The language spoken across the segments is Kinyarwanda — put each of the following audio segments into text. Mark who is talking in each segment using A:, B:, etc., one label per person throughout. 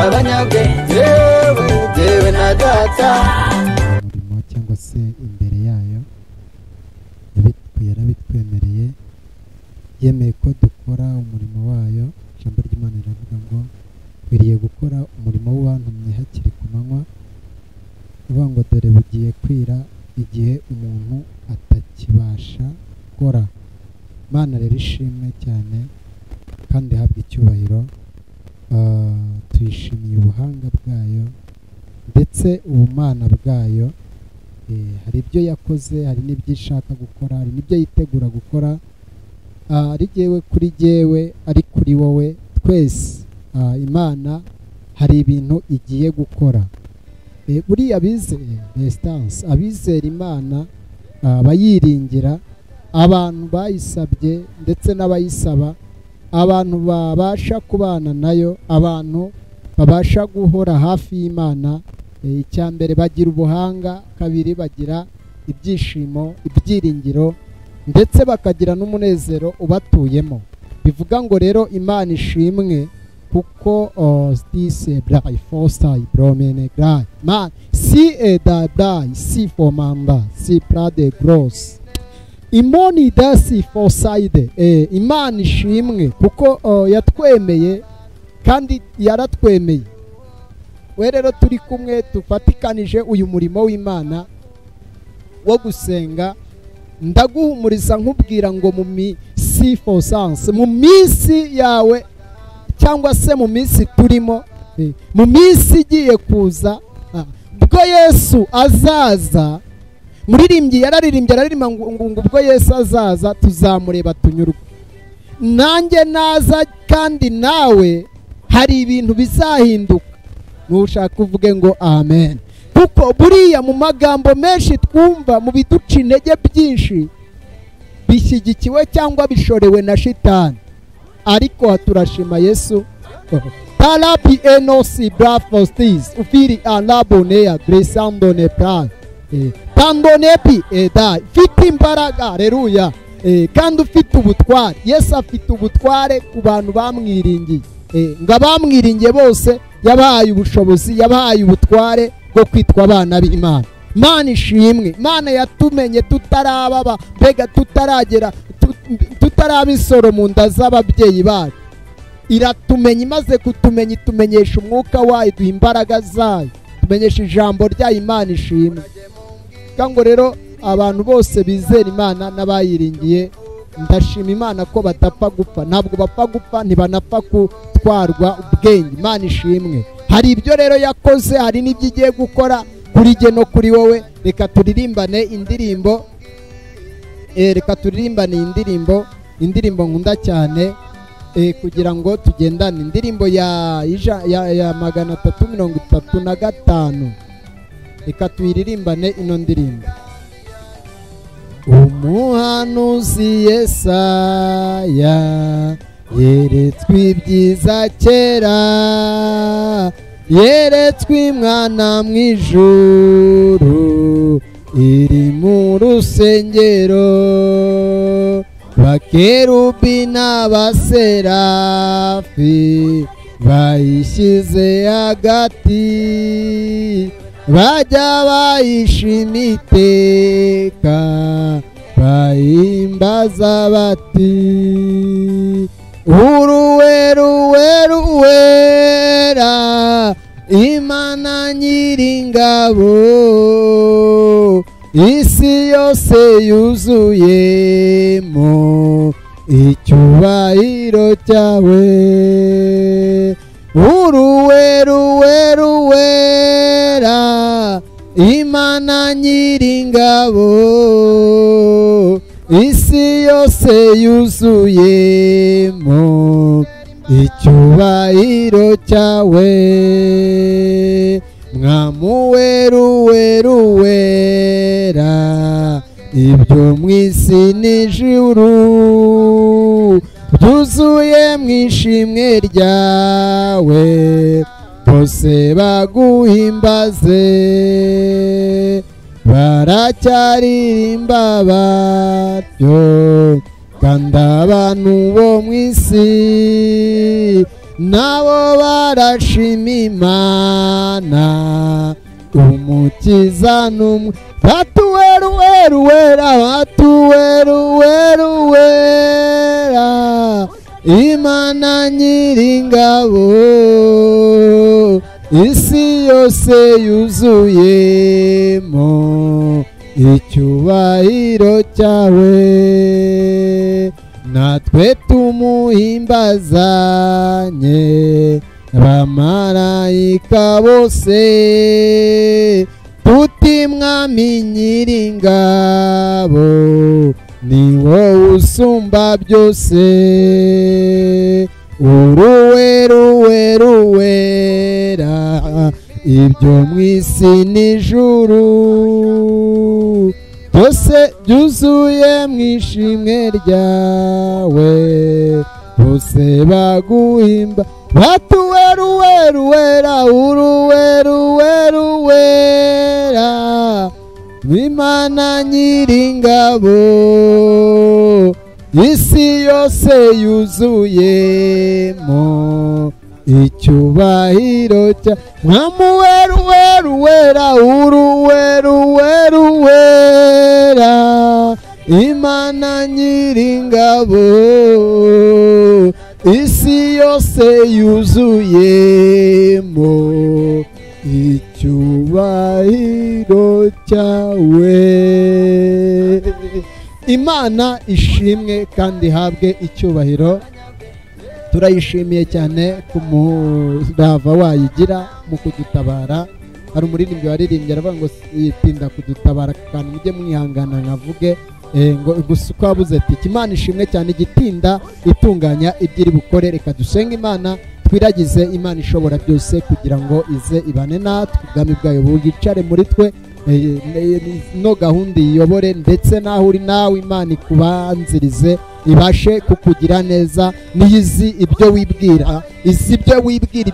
A: abanyabwenge yewe na data.
B: umurimo cyangwa se imbere yayo yarabitwemereye, yemeye ko dukora umurimo wayo. Ijambo ry'Imana riravuga ngo twiriye gukora umurimo w'uwantumye hakiri ku manywa, uvuga ngo dore bugiye kwira igihe umuntu atakibasha gukora. Imana rero ishimwe cyane kandi habwa icyubahiro. Tuyishimiye ubuhanga bwayo ndetse ubumana bwayo. Hari ibyo yakoze, hari n'ibyo ishaka gukora, hari n'ibyo yitegura gukora. Ari jyewe kuri jyewe, ari kuri wowe, twese Imana hari ibintu igiye gukora. Buriya abizera Imana bayiringira, abantu bayisabye ndetse n'abayisaba, abantu babasha kubana nayo, abantu babasha guhora hafi y'Imana. Icya mbere bagira ubuhanga, kabiri bagira ibyishimo, ibyiringiro ndetse bakagira n'umunezero ubatuyemo. Bivuga ngo rero Imana ishimwe kuko stise brai fosta ibromene grai man si edadai si fomanda si prade gross imoni dasi fosaide. Imana ishimwe kuko yatwemeye kandi yaratwemeye. We rero turi kumwe tufatikanije uyu murimo w'Imana wo gusenga. Ndaguhumuriza nkubwira ngo mu minsi fosanse, mu minsi yawe cyangwa se mu minsi turimo, mu minsi igiye kuza, ubwo Yesu azaza, muririmbyi yararirimbye araririmba ngo ubwo Yesu azaza tuzamureba tunyurwe. Nanjye naza kandi nawe hari ibintu bizahinduka. Nushaka uvuge ngo amen. Kuko buriya mu magambo menshi twumva, mu biduca intege byinshi, bishyigikiwe cyangwa bishorewe na shitani. Ariko turashima Yesu. Talapi enosi brafostis ufiri alabonea gresandone pra tandonepi eda fite imbaraga. Haleluya. Kandi ufite ubutware. Yesu afite ubutware ku bantu bamwiringiye. Ngo abamwiringiye bose yabahaye ubushobozi, yabahaye ubutware bwo kwitwa abana b'Imana. Imana ishimwe. Imana yatumenye tutarababa, mbega tutaraba isoro mu nda z'ababyeyi bacu. Iratumenya, imaze kutumenya itumenyesha umwuka wayo, duha imbaraga zayo, tumenyesha ijambo ryayo. Imana ishimwe. Kango rero abantu bose bizera Imana n'abayiringiye, ndashima Imana ko batapfa gupfa. Ntabwo bapfa gupfa, ntibanapfa gutwarwa ubwenge. Imana ishimwe. Hari ibyo rero yakoze, hari n'ibyo igiye gukora kuri jye no kuri wowe. Reka turirimbane indirimbo, indirimbo nkunda cyane, kugira ngo tugendane. Indirimbo ya 335. Reka tuyiririmbane ino ndirimbo. Umuhanuzi Yesaya yeretswe ibyiza kera, yeretswe imwana mu ijuru iri mu rusengero, bakerubi n'abaserafi bayishyize hagati, bajya bayishima iteka, bayimbaza bati uruwera Imana nyiringabo, isi yose yuzuyemo icyubahiro cyawe. Uruwera Imana nyiringabo, isi yose yuzuyemo icyubahiro cyawe. Mwamuweruwera ibyo mu isi n'ijuru byuzuye mu ishimwe ryawe, bose baguhimbaze, baracyaririmba batyo. Kandi abantu bo mu isi nabo barashima Imana umukiza n'umwe batuweruweruwera batuweruweruwera Imana nyiringabo isi yose yuzuyemo icyubahiro cyawe natwe tumuhimbazanye abamarayika bose tuti mwami nyiringabo ni wowe usumba byose uruweruweruwera ibyo mu isi n'ijuru byose byuzuye mu ishimwe ryawe bose baguhimba batuweruweruwera uruweruweruwera Imana nyiringabo isi yose yuzuyemo icyubahiro cya mwamuweruweruwera uruweruweruwera Imana nyiringabo isi yose yuzuyemo icyubahiro cyawe. Imana ishimwe kandi ihabwe icyubahiro. Turayishimiye cyane ku murava wayigira mu kudutabara. Hari umuririmbyi waririmbye aravuga ngo yitinda kudutabara kandi mujye mwihangana nkavuge ngo gusa uko wabuze ati Imana ishimwe cyane igitinda itunganya ibyo iri bukore. Reka dusenga Imana twiragize Imana ishobora byose kugira ngo ize ibane natwe, ubwami bwayo bwicare muri twe, no gahunda iyobore ndetse naho uri nawe Imana ikubanzirize ibashe kukugira neza. Niyizi ibyo wibwira, izi ibyo wibwira,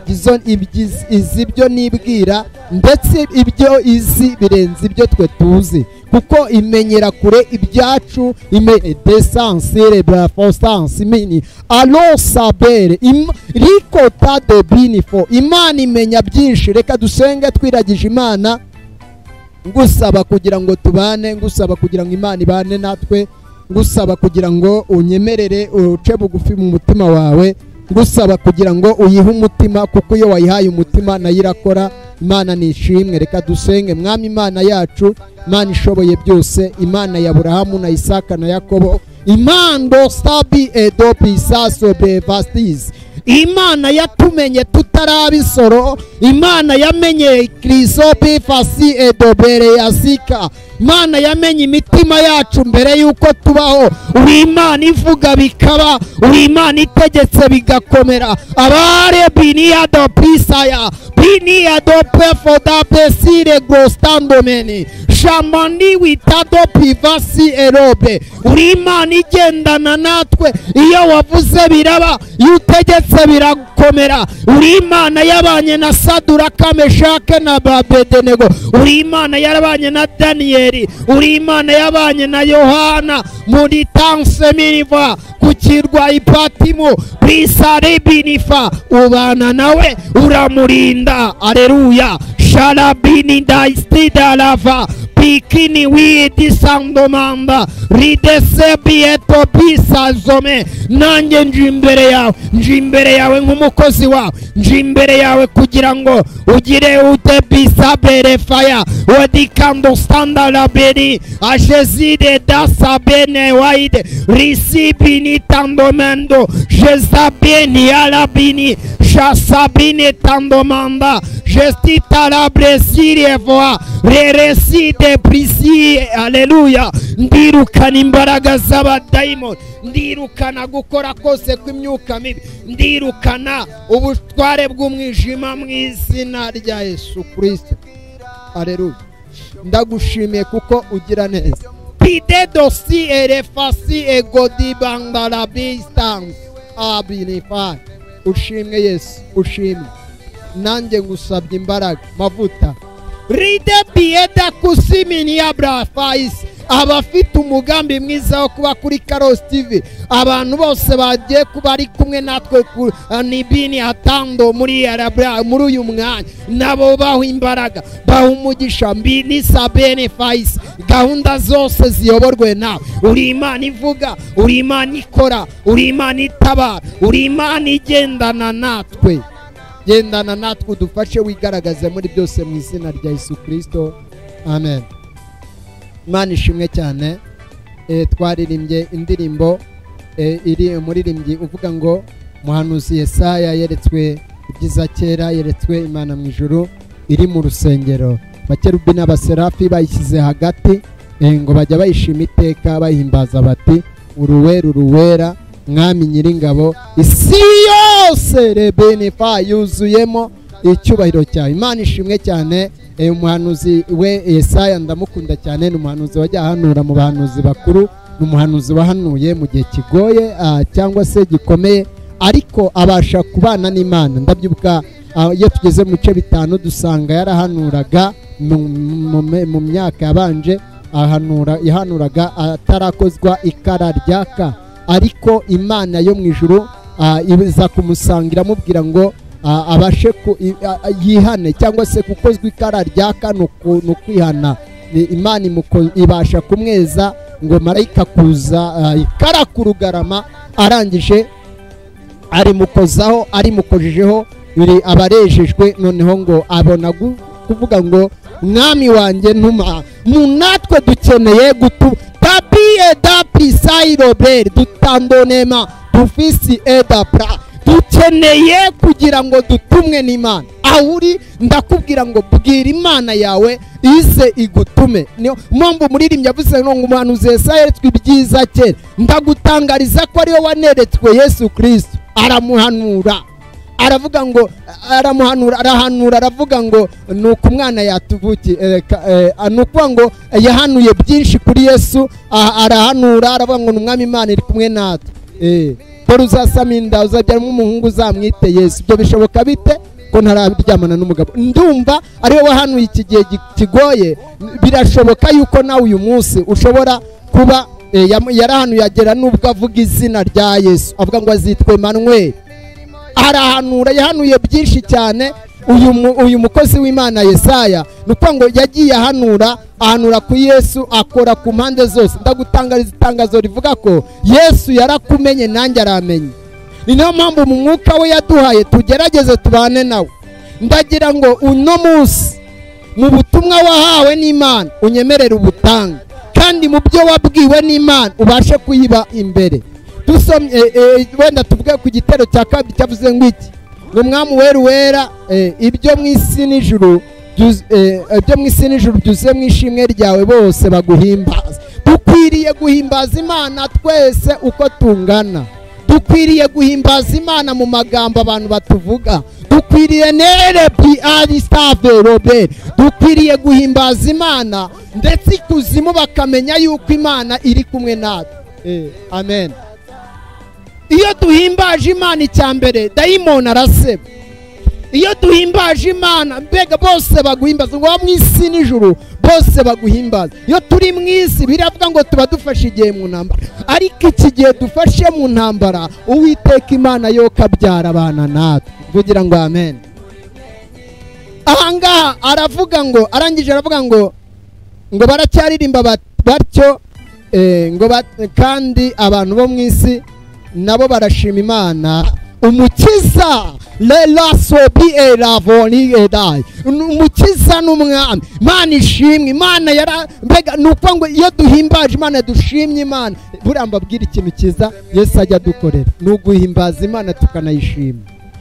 B: izi ibyo nibwira, ndetse ibyo izi birenze ibyo twe tuzi, kuko imenyera kure ibyacu. Desansire brafostansi mini alo sabere rikota de binifo. Imana imenya byinshi. Reka dusenge twiragije Imana, ngusaba kugira ngo tubane, ngusaba kugira ngo Imana ibane natwe, ngusaba kugira ngo unyemerere uce bugufi mu mutima wawe, ngusaba kugira ngo uyihe umutima, kuko iyo wayihaye umutima nayo irakora. Imana nishimwe. Reka dusenge. Mwami Imana yacu, Imana ishoboye byose, Imana ya Aburahamu na Isaka na Yakobo, Imando stabi edo pisaso bevastis, Imana yatumenye tutarabisoro, Imana yamenye krisopi fasi edobere yazika, Imana yamenye imitima yacu mbere yuko tubaho. Uri Imana ivuga bikaba, uri Imana itegetse bigakomera. Abare binia do pisaya binia do pefo da pesire grostandomeni shamani witado pivasi erobe. Uri Imana igendana natwe, iyo wavuze biraba, iyo utegetse birakomera. Uri Imana yabanye na Saduraka, Meshake na Abedenego. Uri Imana yarabanye na Daniyeli. Uri Imana yabanye na Yohana muri Tanseminiva ku kirwa Ipatimo Bisare binifa. Ubana nawe uramurinda. Aleluya. Shalabini da istida lava pikini widi sandomanda ridese bieto bisa zome. Nanjye njimbere yawe nk'umukozi wawe, njimbere yawe kugira ngo ugire ute bisa bere faya wadikando standa la beni ajezide dasa bene waide risibini tandomendo jezabeni alabini shasabini tandomanda jestita la bresiri evoa rereside prisi. Aleluya. Ndirukana imbaraga z'abadayimoni, ndirukana gukora kose kw'imyuka mibi, ndirukana ubutware bw'umwijima mu izina rya Yesu Kristo. Aleluya. Ndagushimiye kuko ugira neza. Pide dosi erefasi egodi bangala bistans abinifa. Ushimwe Yesu, ushimwe. Nanjye ngusabye imbaraga, mavuta. Ride bieda kusimini abra fais abafite umugambi mwiza wo kuba kuri Karosi TV, abantu bose bagiye kuba ari kumwe natwe nibini hatando muri uyu mwanya, nabo baho imbaraga, baho umugisha mbini sabene fayisi, gahunda zose ziyoborwe nawe. Uri Imana ivuga, uri Imana ikora, uri Imana itabara, uri Imana igendana natwe. Gendana natwe, udufashe wigaragaze muri byose mu izina rya Yesu Kristo, amen. Imana ishimwe cyane. Twaririmbye indirimbo iri umuririmbyi uvuga ngo muhanuzi Yesaya yeretswe ibyiza kera, yeretswe Imana mu ijuru iri mu rusengero. Abakerubi n'abaserafi bayishyize hagati ngo bajya bayishima iteka bahimbaza bati uruwera uruwera mwami nyiringabo, isi yose rebenefa yuzuyemo icyubahiro cyawe. Imana ishimwe cyane. Umuhanuzi we Yesaya ndamukunda cyane, ni umuhanuzi wajya ahanura mu bahanuzi bakuru, ni umuhanuzi wahanuye mu gihe kigoye cyangwa se gikomeye, ariko abasha kubana n'Imana. Ndabyibuka iyo tugeze mu bice bitanu dusanga yarahanuraga mu myaka yabanje, yahanuraga atarakozwa ikara ryaka, ariko Imana yo mu ijuru iza kumusangira amubwira ngo abashe yihane, cyangwa se gukozwa ikara ryaka no kwihana. Imana ibasha kumweza ngo marayika kuza ikara ku rugarama, arangije arimukozaho, arimukojejeho, abarejejwe. Noneho ngo abona kuvuga ngo mwami wanjye ntuma natwe dukeneye tapiye da pisayiroberi dutandonema dufisi edapra, dukeneye kugira ngo dutumwe n'Imana. Aho uri ndakubwira ngo bwira Imana yawe ize igutume. Niyo mpamvu umuririmbyi yavuze ngo umuhanuzi Yesaya yeretswe ibyiza kera, ndagutangariza ko ariwe waneretswe Yesu Kristo. Aramuhanura, aravuga ngo arahanura aravuga ngo nuko umwana yatuvukiye, nuko ngo yahanuye byinshi kuri Yesu. Arahanura aravuga ngo n'umwami Imana iri kumwe natwe, dore uzasama inda uzabyaramo umuhungu uzamwite Yesu. Ibyo bishoboka bite ko ntararyamana n'umugabo? Ndumva ariwe wahanuye iki gihe kigoye. Birashoboka yuko nawe uyu munsi ushobora kuba yarahanuye agera n'ubwo avuga izina rya Yesu, avuga ngo azitwe Emmanuel. Arahanura, yahanuye byinshi cyane. Uyu mukozi w'Imana Yesaya nuko ngo yagiye ahanura ku Yesu, akora ku mpande zose. Ndagutangariza itangazo rivuga ko Yesu yarakumenye nanjye aramenye. Ni nayo mpamvu mu mwuka we yaduhaye tugerageze tubane nawe. Ndagira ngo uno munsi mu butumwa wahawe n'Imana unyemerere ubutanga, kandi mu byo wabwiwe n'Imana ubashe kuyiba imbere. Dusomye wenda tuvuge ku gitero cya kabiri cyavuze ngo iki, ngo mwami wera wera, ibyo mu isi n'ijuru byuzuye mu ishimwe ryawe bose baguhimbaza. Dukwiriye guhimbaza Imana twese uko tungana. Dukwiriye guhimbaza Imana mu magambo abantu batuvuga. Dukwiriye dukwiriye guhimbaza Imana ndetse ikuzimu bakamenya yuko Imana iri kumwe natwe. Amen. Iyo duhimbaje Imana icyambere dayimoni araseba. Iyo duhimbaje Imana mbega bose baguhimbaza, ngo mu isi n'ijuru bose baguhimbaza. Iyo turi mu isi biravuga ngo tuba dufashe igihe mu ntambara, ariko iki gihe dufashe mu ntambara Uwiteka Imana yo kabyara abana natwe, kugira ngo amen. Ahangaha aravuga ngo, arangije aravuga ngo baracyaririmba batyo, ngo kandi abantu bo mu isi nabo barashima Imana umukiza lelasobi elavoni edai, umukiza n'umwami. Imana ishimwe. Imana mbega nuko ngo iyo duhimbaje Imana dushimye Imana, buriya mbabwira ikintu cyiza Yesu ajya dukorera ni uguhimbaza Imana tukanayishima.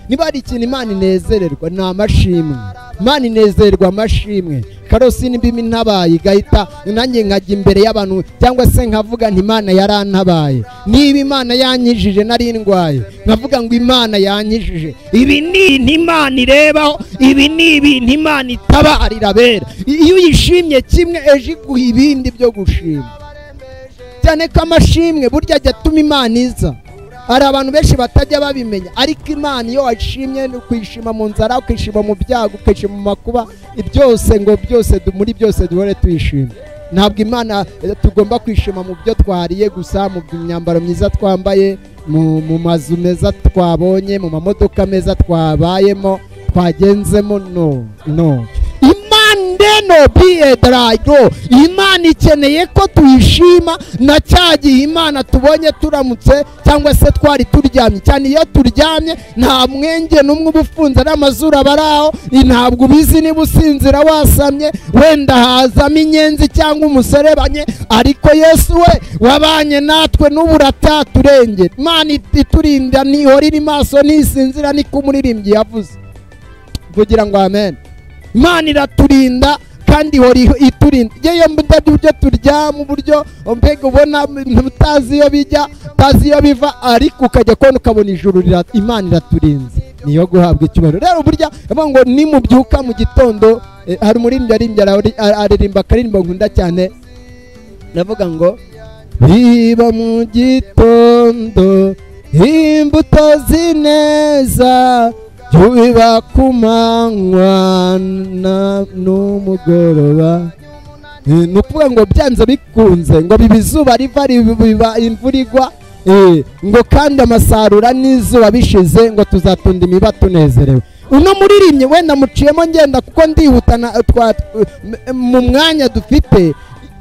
B: Niba hari ikintu Imana inezererwa ni amashimwe. Imana inezerwa amashimwe. Karosi nimbimi ntabaye igahita nanjye nkajya imbere y'abantu, cyangwa se nkavuga nti Imana yarantabaye. Niba Imana yankijije nari ndwaye, nkavuga ngo Imana yankijije. Ibi ni Imana irebaho, ibi ni ibintu Imana itabarira bera. Iyo uyishimye kimwe ejo iguha ibindi byo gushima. Cyane ko amashimwe burya ajya atuma Imana iza. Hari abantu benshi batajya babimenya, ariko Imana iyo washimye kwishima mu nzara, ukishima mu byago, ukishima mu makuba, byose ngo byose muri byose duhore tuyishima. ntabwo Imana tugomba kwishima mu byo twariye gusa, mu myambaro myiza twambaye, mu mazu meza twabonye, mu mamodoka meza twabayemo, twagenzemo. No Imana Imana ikeneye ko tuyishima na cya gihe Imana tubonye turamutse cyangwa se twari turyamye. Cyane iyo turyamye nta mwenge n'umwe uba ufunze n'amazuru aba ari aho, ntabwo ubizi niba usinzira wasamye, wenda hazamo inyenzi cyangwa umuserebanye, ariko Yesu we wabanye natwe n'ubu urataturengera. Imana iturinda nihora iri maso ntisinzira, niko umuririmbyi yavuze. Kugira ngo amen. Imana iraturinda kandi ihora iturinda. Yewe mbudabyo turya mu buryo mbega ubona utazi iyo bijya, utazi iyo biva, ariko ukajya kubona ukabona ijuru Imana iraturinze, niyo guhabwa icyubahiro. Rero burya avuga ngo nimubyuka mu gitondo, hari umuririmbyi aririmba akaririmbo nkunda cyane, navuga ngo biba mu gitondo imbuto zineza, biba ku manywa n'umugoroba. Ni ukuvuga ngo byanze bikunze ngo biba izuba riva, biba imvura igwa, ngo kandi amasarura n'izuba bishize, ngo tuzatunda imiba tunezerewe. Uno muririmbyi wenda muciyemo ngenda kuko ndihuta mu mwanya dufite.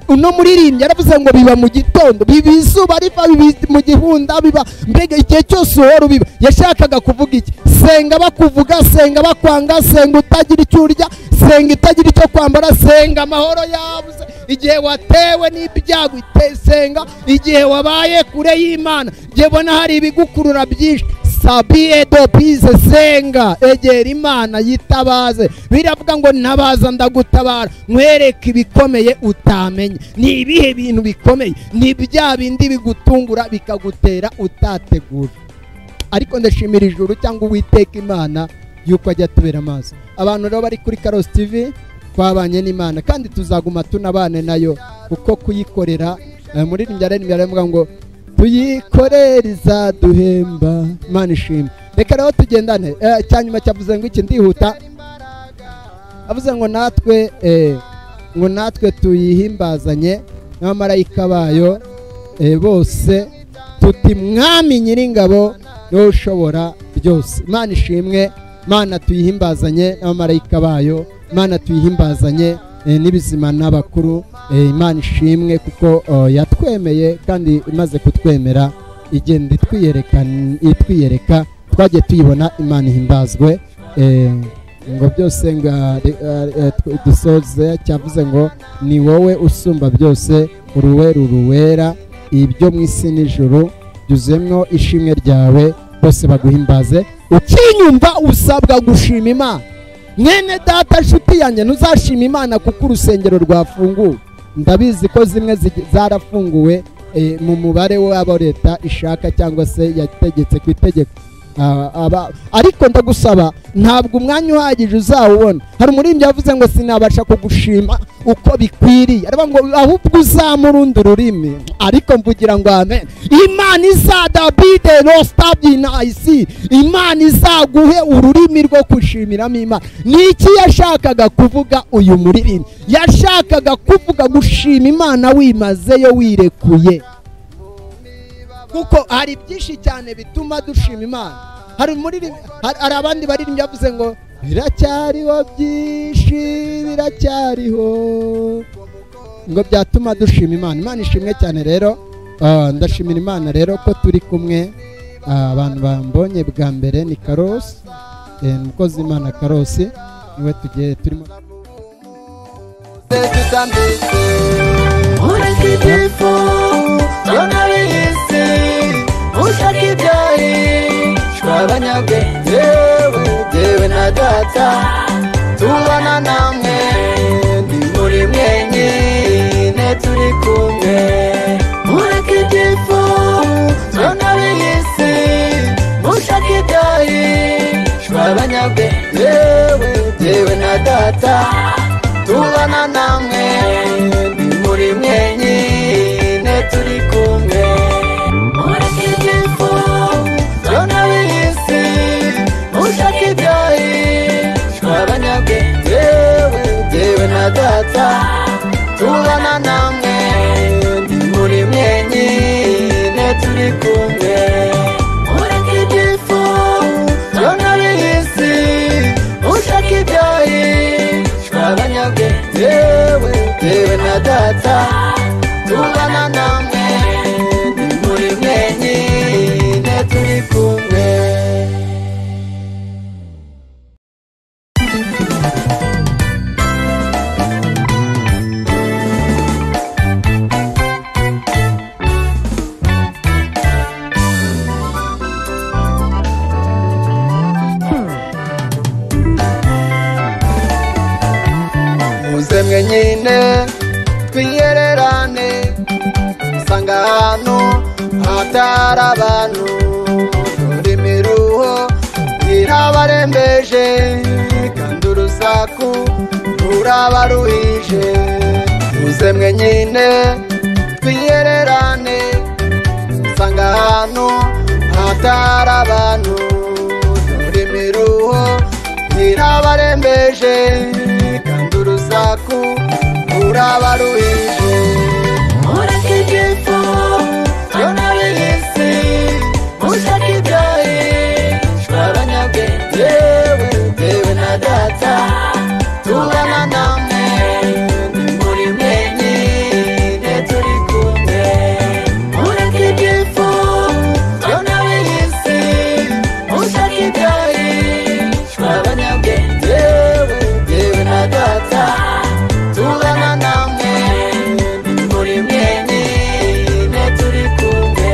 B: Uno muririmbyi yaravuze ngo biba mu gitondo, biba izuba riva, biba mu gihunda, biba mbega igihe cyose uhora ubiba. Yashakaga kuvuga iki? Senga bakuvuga, senga bakwanga, senga utagira icyo urya, senga itagira icyo kwambara, senga amahoro yabuze, igihe watewe n'ibyago senga, igihe wabaye kure y'Imana, igihe ubona hari ibigukurura byinshi, sabiye do bize, senga, egera Imana yitabaze. Biravuga ngo nabaza ndagutabara, nkwereke ibikomeye utamenye. Ni ibihe bintu bikomeye? Ni bya bindi bigutungura bikagutera utategura. Ariko ndashimira ijuru cyangwa Uwiteka Imana yuko ajya tubera amaso. Abantu rero bari kuri Cyose TV twabanye n'Imana kandi tuzaguma tunabane nayo, kuko kuyikorera muri aravuga ngo tuyikorere izaduhemba. Imana ishimwe. Reka rero tugendane. Cyanyuma cyavuze ngo iki, ndihuta, avuze ngo natwe tuyihimbazanye n'abamarayika bayo bose, tuti mwami nyiringabo niwe ushobora byose. Imana ishimwe. Imana tuyihimbazanye n'abamarayika bayo, Imana tuyihimbazanye n'ibizima n'abakuru. Imana ishimwe kuko yatwemeye kandi imaze kutwemera igenda itwiyereka, twagiye tuyibona. Imana ihimbazwe. Ngo byose dusoze cyavuze ngo ni wowe usumba byose, uruwera, ibyo mu isi n'ijuru byuzemwo ishimwe ryawe, bose baguhimbaze. Ukinyumva usabwa gushima Imana. Mwene data nshuti yanjye, ntuzashima Imana kuko urusengero rwafunguwe. Ndabizi ko zimwe zarafunguwe mu mubare w'abo leta ishaka cyangwa se yategetse ku itegeko, ariko ndagusaba ntabwo umwanya uhagije uzawubona. Hari umuririmbyi yavuze ngo sinabasha kugushima uko bikwiriye, aravuga ngo ahubwo uzamurundi ururimi. Ariko mvugira ngo amen. Imana izadabide rostabyi naisi, Imana izaguhe ururimi rwo kushimiramo Imana. Niki yashakaga kuvuga uyu muririmbyi? Yashakaga kuvuga gushima Imana wimazeyo, wirekuye. Kuko hari byinshi cyane bituma dushima Imana. Hari abandi baririmbyi bavuze ngo biracyariho byinshi, biracyariho, ngo byatuma dushima Imana. Imana ishimwe cyane. Rero ndashimira Imana rero ko turi kumwe. Abantu bambonye bwa mbere ni Cyose, umukozi Imana Cyose, niwe tugiye turimo.
A: Ushaka ibyahi twabanyabwenge, yewe na data tubana namwe, ndi muri mwenyine turi kumwe. Mureke ibyifuzo n'ab'isi, mushaka ibyahi twabanyabwenge, yewe na data tubana namwe, ndi muri mwenyine turi kumwe. Yewe na data tubana nawe. muze mwenyine twiyererane usanga ahantu hatari abantu dore imiruho irabarembeje kandi urusaku rurabaruhije muze mwenyine twiyererane usanga ahantu hatari abantu dore imiruho irabarembeje kandi urusaku rurabaruhije mureke igifu yona b'iy'isi mushaka ibyahishwe abanyabwenge yewe na data tubana namwe muri mwenyine turi kumwe mureke igifu yona b'iy'isi mushaka ibyahishwe abanyabwenge yewe na data tubana namwe muri mwenyine turi kumwe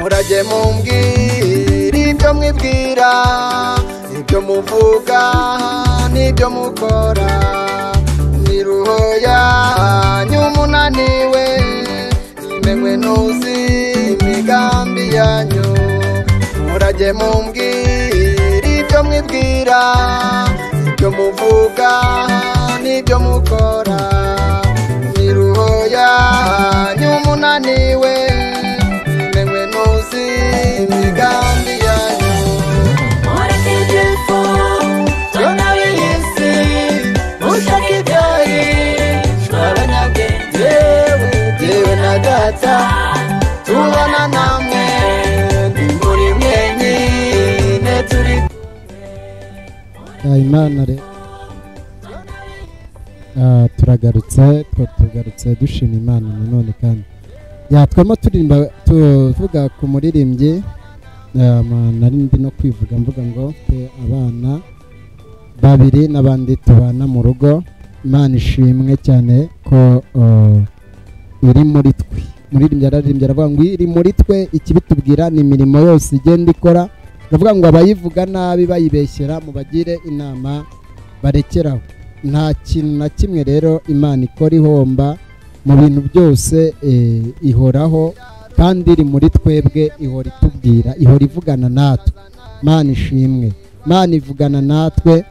A: murajye mumbwira ibyo mwibwira ibyo muvuga n'ibyo mukora miruho yanyu munaniwe imenywe ntuzi imigambi yanyu murajye mumbwira ibyo mwibwira ibyo muvuga n'ibyo mukora miruho yanyu munaniwe imenywe ntuzi imigambi yanyu mureke igifu yona b'iy'isi mushaka ibyahishwe abanyabwenge yewe na data tubana namwe muri mwenyine turi
B: Imana re tugarutse dushima Imana nanone kandi twema turirimba tuvuga ku muririmbyi nari ndi no kwivuga mvuga ngo abana babiri n'abandi tubana mu rugo Imana ishimwe cyane ko iri muri twe muririmbyi araririmbye aravuga ngo iri muri twe ikibitubwira ni imirimo yose igenda ikora aravuga ngo abayivuga nabi bayibeshyera mubagire inama barekeraho nta kintu na kimwe rero Imana ikora ihomba mu bintu byose ihoraho kandi iri muri twebwe ihora itubwira ihora ivugana natwe Imana ishimwe Imana ivugana natwe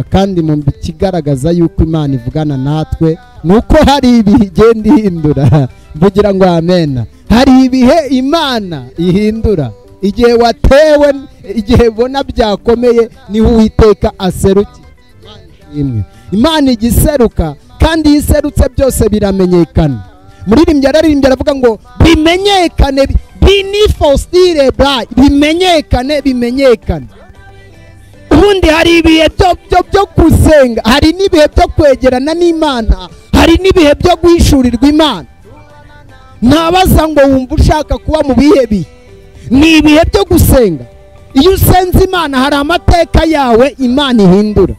B: kandi mu kigaragaza yuko Imana ivugana natwe nuko hari ibihe igenda ihindura mvugira ngo amena hari ibihe Imana ihindura igihe watewe igihe bona byakomeye niho Uwiteka aserukira Imana igiseruka kandi yiserutse byose biramenyekana muririmbyi araririmbye aravuga ngo bimenyekane binifostire bra bimenyekane ubundi hari ibihe byo gusenga hari n'ibihe byo kwegerana n'Imana hari n'ibihe byo guhishurirwa Imana ntabaza ngo wumva ushaka kuba mu bihe bihe ni ibihe byo gusenga iyo usenze Imana hari amateka yawe Imana ihindura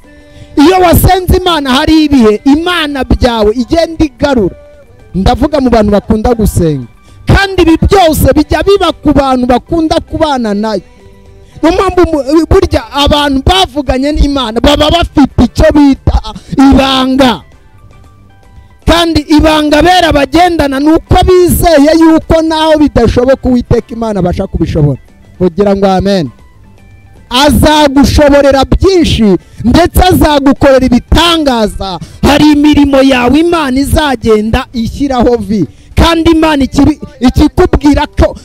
B: iyo wasenze Imana hari ibihe Imana byawe igenda igarura ndavuga mu bantu bakunda gusenga kandi ibi byose bijya biba ku bantu bakunda kubana nayo burya abantu bavuganye n'Imana baba bafite icyo bita ibanga kandi ibanga bera bagendana nuko bizeye yuko naho bidashoboka Uwiteka Imana abasha kubishobora kugira ngo amen azagushoborera byinshi ndetse azagukorera ibitangaza hari imirimo yawe Imana izagenda ishyiraho kandi Imana ikikubwira ko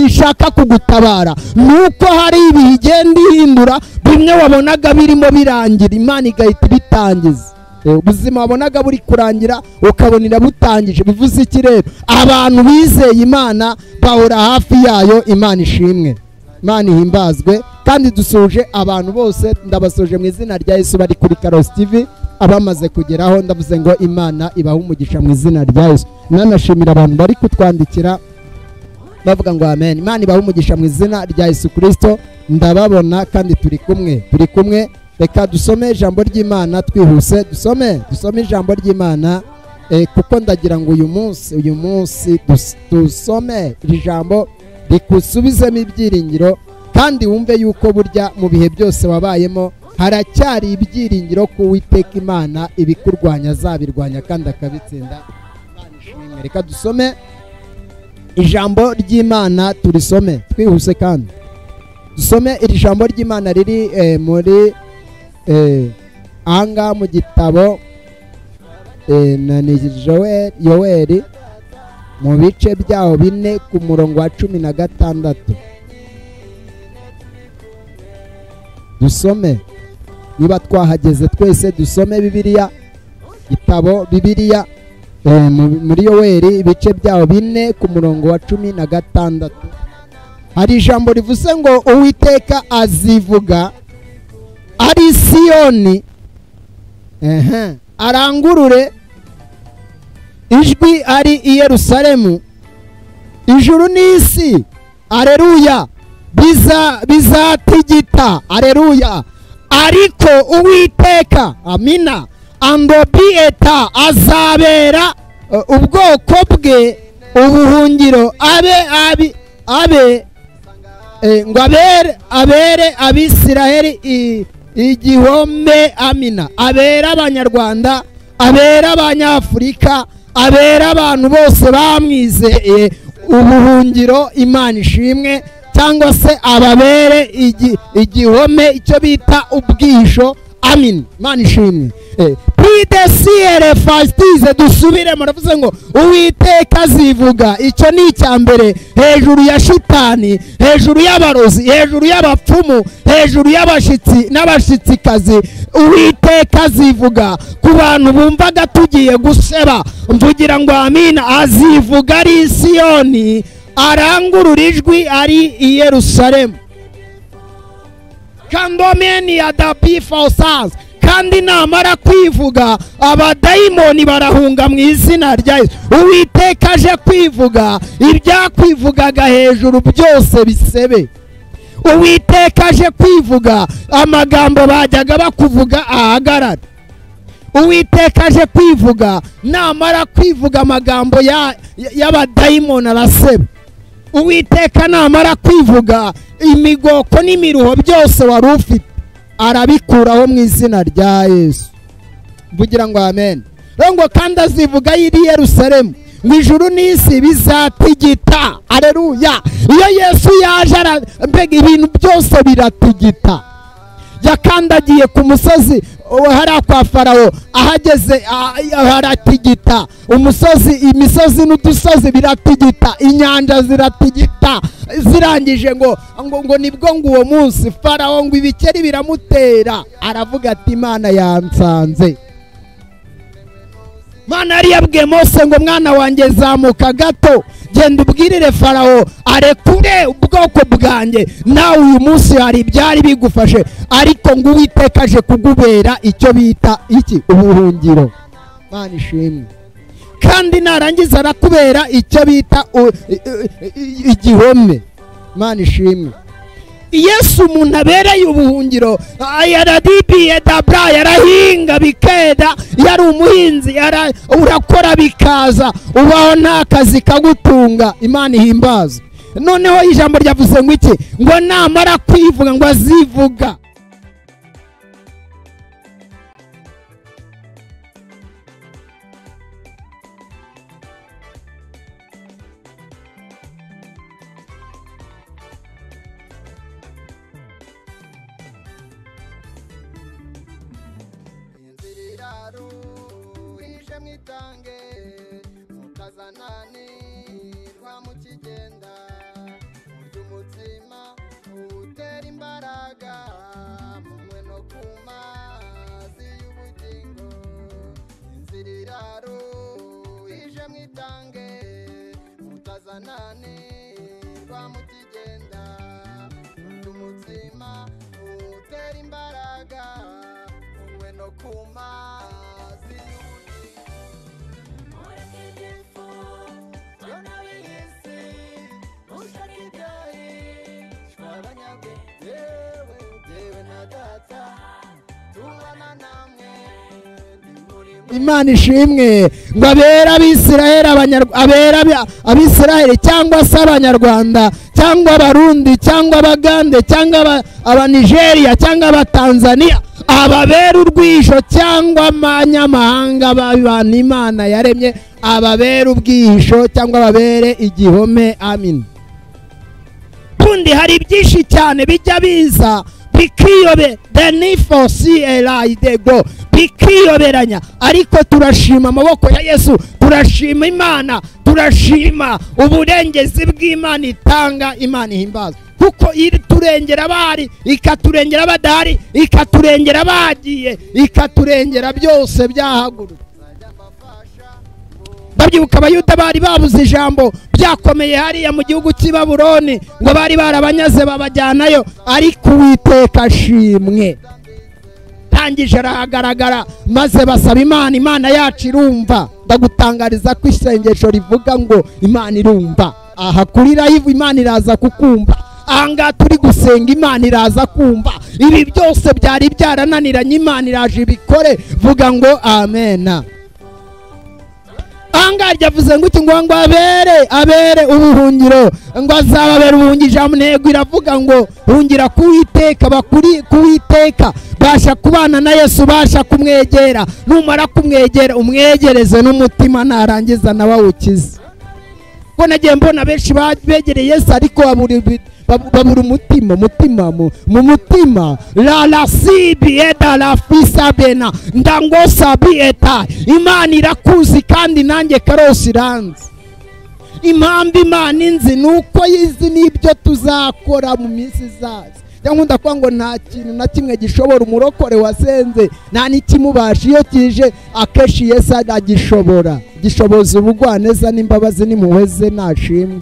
B: ishaka kugutabara nuko hari ibihe igenda ihindura bimwe wabonaga birimo birangira Imana igahita ibitangiza ubuzima wabonaga buri kurangira ukabonera butangije. bivuze iki rero? Abantu bizeye Imana bahora hafi yayo. Imana ishimwe, Imana ihimbazwe. Kandi dusuje abantu bose, ndabasoje mu izina rya Yesu bari kuri Karosi TV, abamaze kugeraho ndavuze ngo Imana ibahe umugisha mu izina rya Yesu. Nanashimira abantu bari kutwandikira bavuga ngo amen. Imana ibahe umugisha mu izina rya Yesu Kristo. Ndababona kandi turi kumwe. Reka dusome ijambo ry'Imana twihuse, dusome ijambo ry'Imana kuko ndagira ngo uyu munsi dusome iri jambo rikusubizemo ibyiringiro, kandi wumve yuko burya mu bihe byose wabayemo haracyari ibyiringiro ko Uwiteka Imana ibikurwanya azabirwanya kandi akabitsinda. Reka dusome ijambo ry'Imana, turisome twihuse kandi dusome iri jambo ry'Imana riri muri anga mu gitabo na Yoweri mu bice byaho 4 ku murongo wa 16. Dusome niba twahageze twese, dusome Bibiliya, gitabo Bibiliya muri Yoweri ibice byaho 4 ku murongo wa 16. Hari ijambo rivuze ngo Uwiteka azivuga ari Siyoni, arangurure ijwi ari i Yerusalemu, ijuru n'isi, aleluya, bizatigita, aleluya, ariko Uwiteka, amina, andobieta, azabera ubwoko bwe ubuhungiro, ngo abere Abisiraheli igihome, amina, abera Abanyarwanda, abera Abanyafurika, abera abantu bose bamwizeye ubuhungiro. Imana ishimwe. Cyangwa se ababere igihome, icyo bita ubwisho, amin. Imana ishimwe. Pidesiere fastize, dusubire muravuze ngo Uwiteka azivuga. Icyo ni icya mbere, hejuru ya shitani, hejuru y'abarozi, hejuru y'abapfumu, hejuru y'abashitsi n'abashitsikazi. Uwiteka azivuga ku bantu bumvaga tugiye guseba, mvugira ngo amina. Azivuga ari Siyoni, arangurura ijwi ari i Yerusalemu. Kandomeni ya dabifosas, kandi namara kwivuga abadayimoni barahunga mu izina rya Yesu. Uwiteka aje kwivuga, ibyakwivugaga hejuru byose bisebe. Uwiteka aje kwivuga, amagambo bajyaga bakuvuga ahagarara. Uwiteka aje kwivuga, namara kwivuga amagambo y'abadayimoni araseba. Uwiteka namara kwivuga, imigoko n'imiruho byose wari ufite arabikuraho mu izina rya Yesu. Mvugira ngo amen. Ngo kandi azivuga yiri Yerusalemu, mu ijuru n'isi bizatigita, aleluya. Iyo Yesu yaje mbega ibintu byose biratigita. Yakandagiye ku musozi hariya kwa Farawo, ahageze haratigita. Imisozi n'udusozi biratigita, inyanja ziratigita. Zirangije ngo nibwo ngo uwo munsi Farawo ngo ibikeri biramutera, aravuga ati Imana yansanze. Mana yari yabwiye Mose ngo mwana wanjye zamuka gato, genda ubwirire Farawo arekure ubwoko bwanjye. Nawe uyu munsi hari ibyari bigufashe, ariko ngo Uwiteka aje kugubera icyo bita iki? Ubuhungiro. Mana ishimwe. Kandi narangiza arakubera icyo bita igihome. Mana ishimwe. Yesu umuntu abereye ubuhungiro, yaradibiye dabra, yarahinga bikeda, yari umuhinzi, urakora bikaza, ubaho nta kazi kagutunga. Imana ihimbaza. Noneho ijambo ryavuze ngo iki? Ngo namara kwivuga ngo azivuga.
A: mwitange mukazanani rwa mu kigenda urya umutsima utera imbaraga munywe no ku mazi y'ubugingo turananirwa mu kigenda urya umutsima utera imbaraga unywe no ku mazi y'ubugingo mureke igifu yona w'iy'isi ushaka ibyahishwa abanyabwenge yewe na data tubana namwe
B: Imana ishimwe ngo abera abisiraheli cyangwa se abanyarwanda cyangwa abarundi cyangwa abagande cyangwa abanigeria cyangwa abatanzania ababera urwisho cyangwa abanyamahanga babana Imana yaremye ababera ubwihisho cyangwa ababere igihome. Amin. Kundi hari byinshi cyane bijya biza bikiyobe bikiyoberanya, ariko turashima amaboko ya Yesu, turashima Imana, turashima uburengezi bw'Imana itanga. Imana ihimbaza kuko iri turengera abari, ikaturengera abadahari, ikaturengera abagiye, ikaturengera byose byahagurutse. Babyibuka abayuda bari babuze ijambo byakomeye hariya mu gihugu cy'i Babuloni, ngo bari barabanyaze babajyanayo, ariko Uwiteka ashimwe tangije arahagaragara maze basaba Imana. Imana yacu irumva. Ndagutangariza ko isengesho rivuga ngo Imana irumva. Aha kuri live Imana iraza kukumva, ahangaha turi gusenga Imana iraza kumva. Ibi byose byari byarananiranye, Imana iraje ibikore. Vuga ngo amen. Ahangaha ryavuze ngo iki, ngo abere ubuhungiro, ngo azababera ubuhungiro. Ijambo ntego iravuga ngo hungira kuwiteka, bakuri kuwiteka, basha kubana na Yesu, basha kumwegera. Numara kumwegera umwegereze n'umutima, narangiza nawe awukize. Ko nagiye mbona benshi begereye Yesu ariko babura umutima mu mutima. La sibi eda la fisa bena ndangosa bieta. Imana irakuzi kandi nanjye Karosi iranzi. Impamvu Imana inzi nuko yizi n'ibyo tuzakora mu minsi izaza. Nkunda kwa ngo nta kintu na kimwe gishobora umurokore wasenze, nta n'ikimubasha. Iyo kije akeshi Yesu agishobora, gishoboza ubugwaneza n'imbabazi n'impuhwe nashimwe,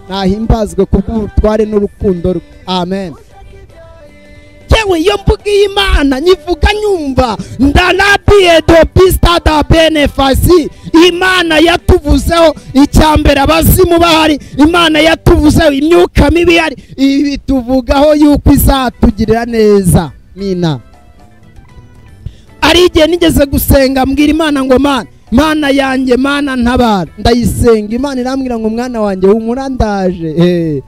B: nahimbazwe kubw'ubutware n'urukundo rwe. Amen. Yewe iyo mvugiye Imana nyivuga nyumva. Ndarabiye do pista da benefasi. Imana yatuvuzeho icyambere abazimu bahari, Imana yatuvuzeho imyuka mibi yari, ibi tuvugaho yuko izatugirira neza. Mina ari igihe nigeze gusenga mbwira Imana ngo Mana yanjye, Mana ntabara. Ndayisenga, Imana irambwira ngo mwana wanjye humura ndaje.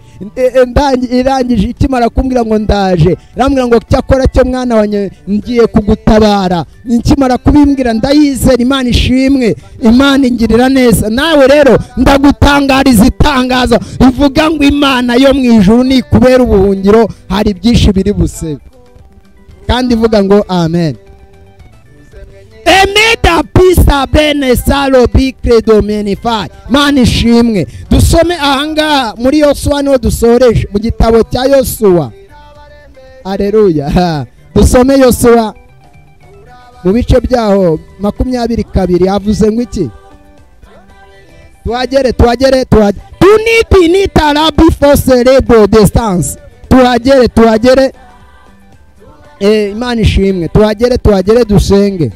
B: Irangije ikimara kumbwira ngo ndaje, irambwira ngo cyakora cyo mwana wanjye ngiye kugutabara. Nkimara kubimbwira ndayizera. Imana ishimwe, Imana ingirira neza. Nawe rero ndagutangariza itangazo rivuga ngo Imana yo mu ijuru ni kubera ubuhungiro. Hari byinshi biri busebe kandi ivuga ngo amen. Emeda pisa bene salo bikre domenify. Imana ishimwe. Dusome ahangaha muri Yosuwa, niho dusoreje mu gitabo cya Yosuwa. Aleluya. Dusome Yosuwa mu bice byaho 22. Havuze ngo iki? Tuhagere. Tuniti nitara before cerebral distance. Tuhagere. Imana ishimwe. Tuhagere dusenge.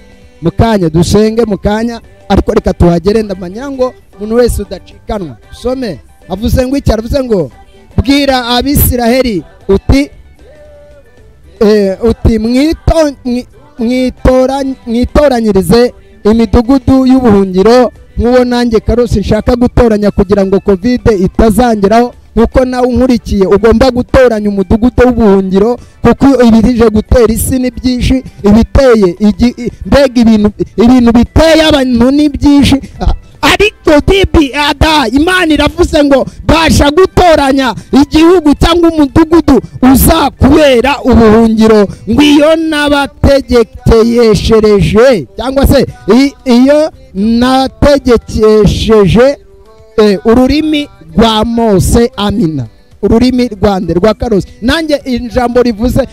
B: Dusenge mukanya, ariko reka tuhagere. Ndamanya ngo umuntu wese udacikanwa. Some avuze ngo iki? Aravuze ngo bwira Abisiraheli uti mwitoranyirize imidugudu y'ubuhungiro nk'uwo nanjye Karosi nshaka gutoranya, kugira ngo covid itazangeraho. Nuko nawe unkurikiye ugomba gutoranya umudugudu w'ubuhungiro, kuko ibirije gutera isi ni byinshi, ibiteye mbega ibintu biteye abantu ni byinshi. Ariko Imana iravuze ngo basha gutoranya igihugu cyangwa umudugudu uzakubera ubuhungiro. Ngo iyo nabategekeshereje, cyangwa se iyo nategekesheje ururimi rwa Mose. Amina. Ururimi rwande rwa Karosi. Nanjye ijambo rivuze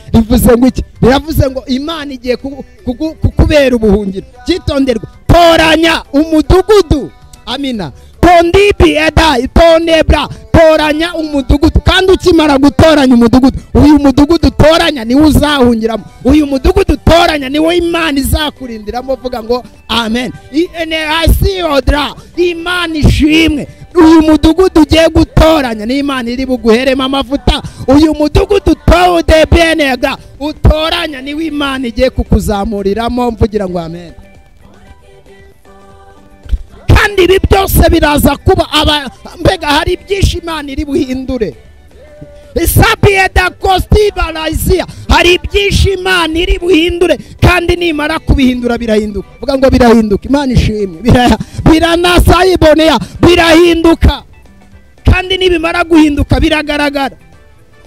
B: ngo iki? Riravuze ngo Imana igiye kukubera ubuhungiro. Cyitonderwa, toranya umudugudu. Amina. tondibi eda itonebra toranya umudugudu. Kandi ukimara gutoranya umudugudu, uyu mudugudu utoranya niwe uzahungiramo, uyu mudugudu utoranya niwe Imana izakurindiramo. Vuga ngo amen. Odra Imana ishimwe. Uyu mudugudu ugiye gutoranya ni Imana iri buguheremo amavuta. Uyu mudugudu tode benega utoranya niwe Imana igiye kukuzamuriramo. Mvugira ngo amen. Kandi ibi byose biraza kuba mbega hari byinshi Imana iri buhindure. Isabiye da kostiba laizia, hari byinshi Imana iri buhindure, kandi nimara kubihindura birahinduka. Vuga ngo birahinduka. Imana ishimwe. Biranasayibonea, birahinduka. Kandi nibimara guhinduka biragaragara.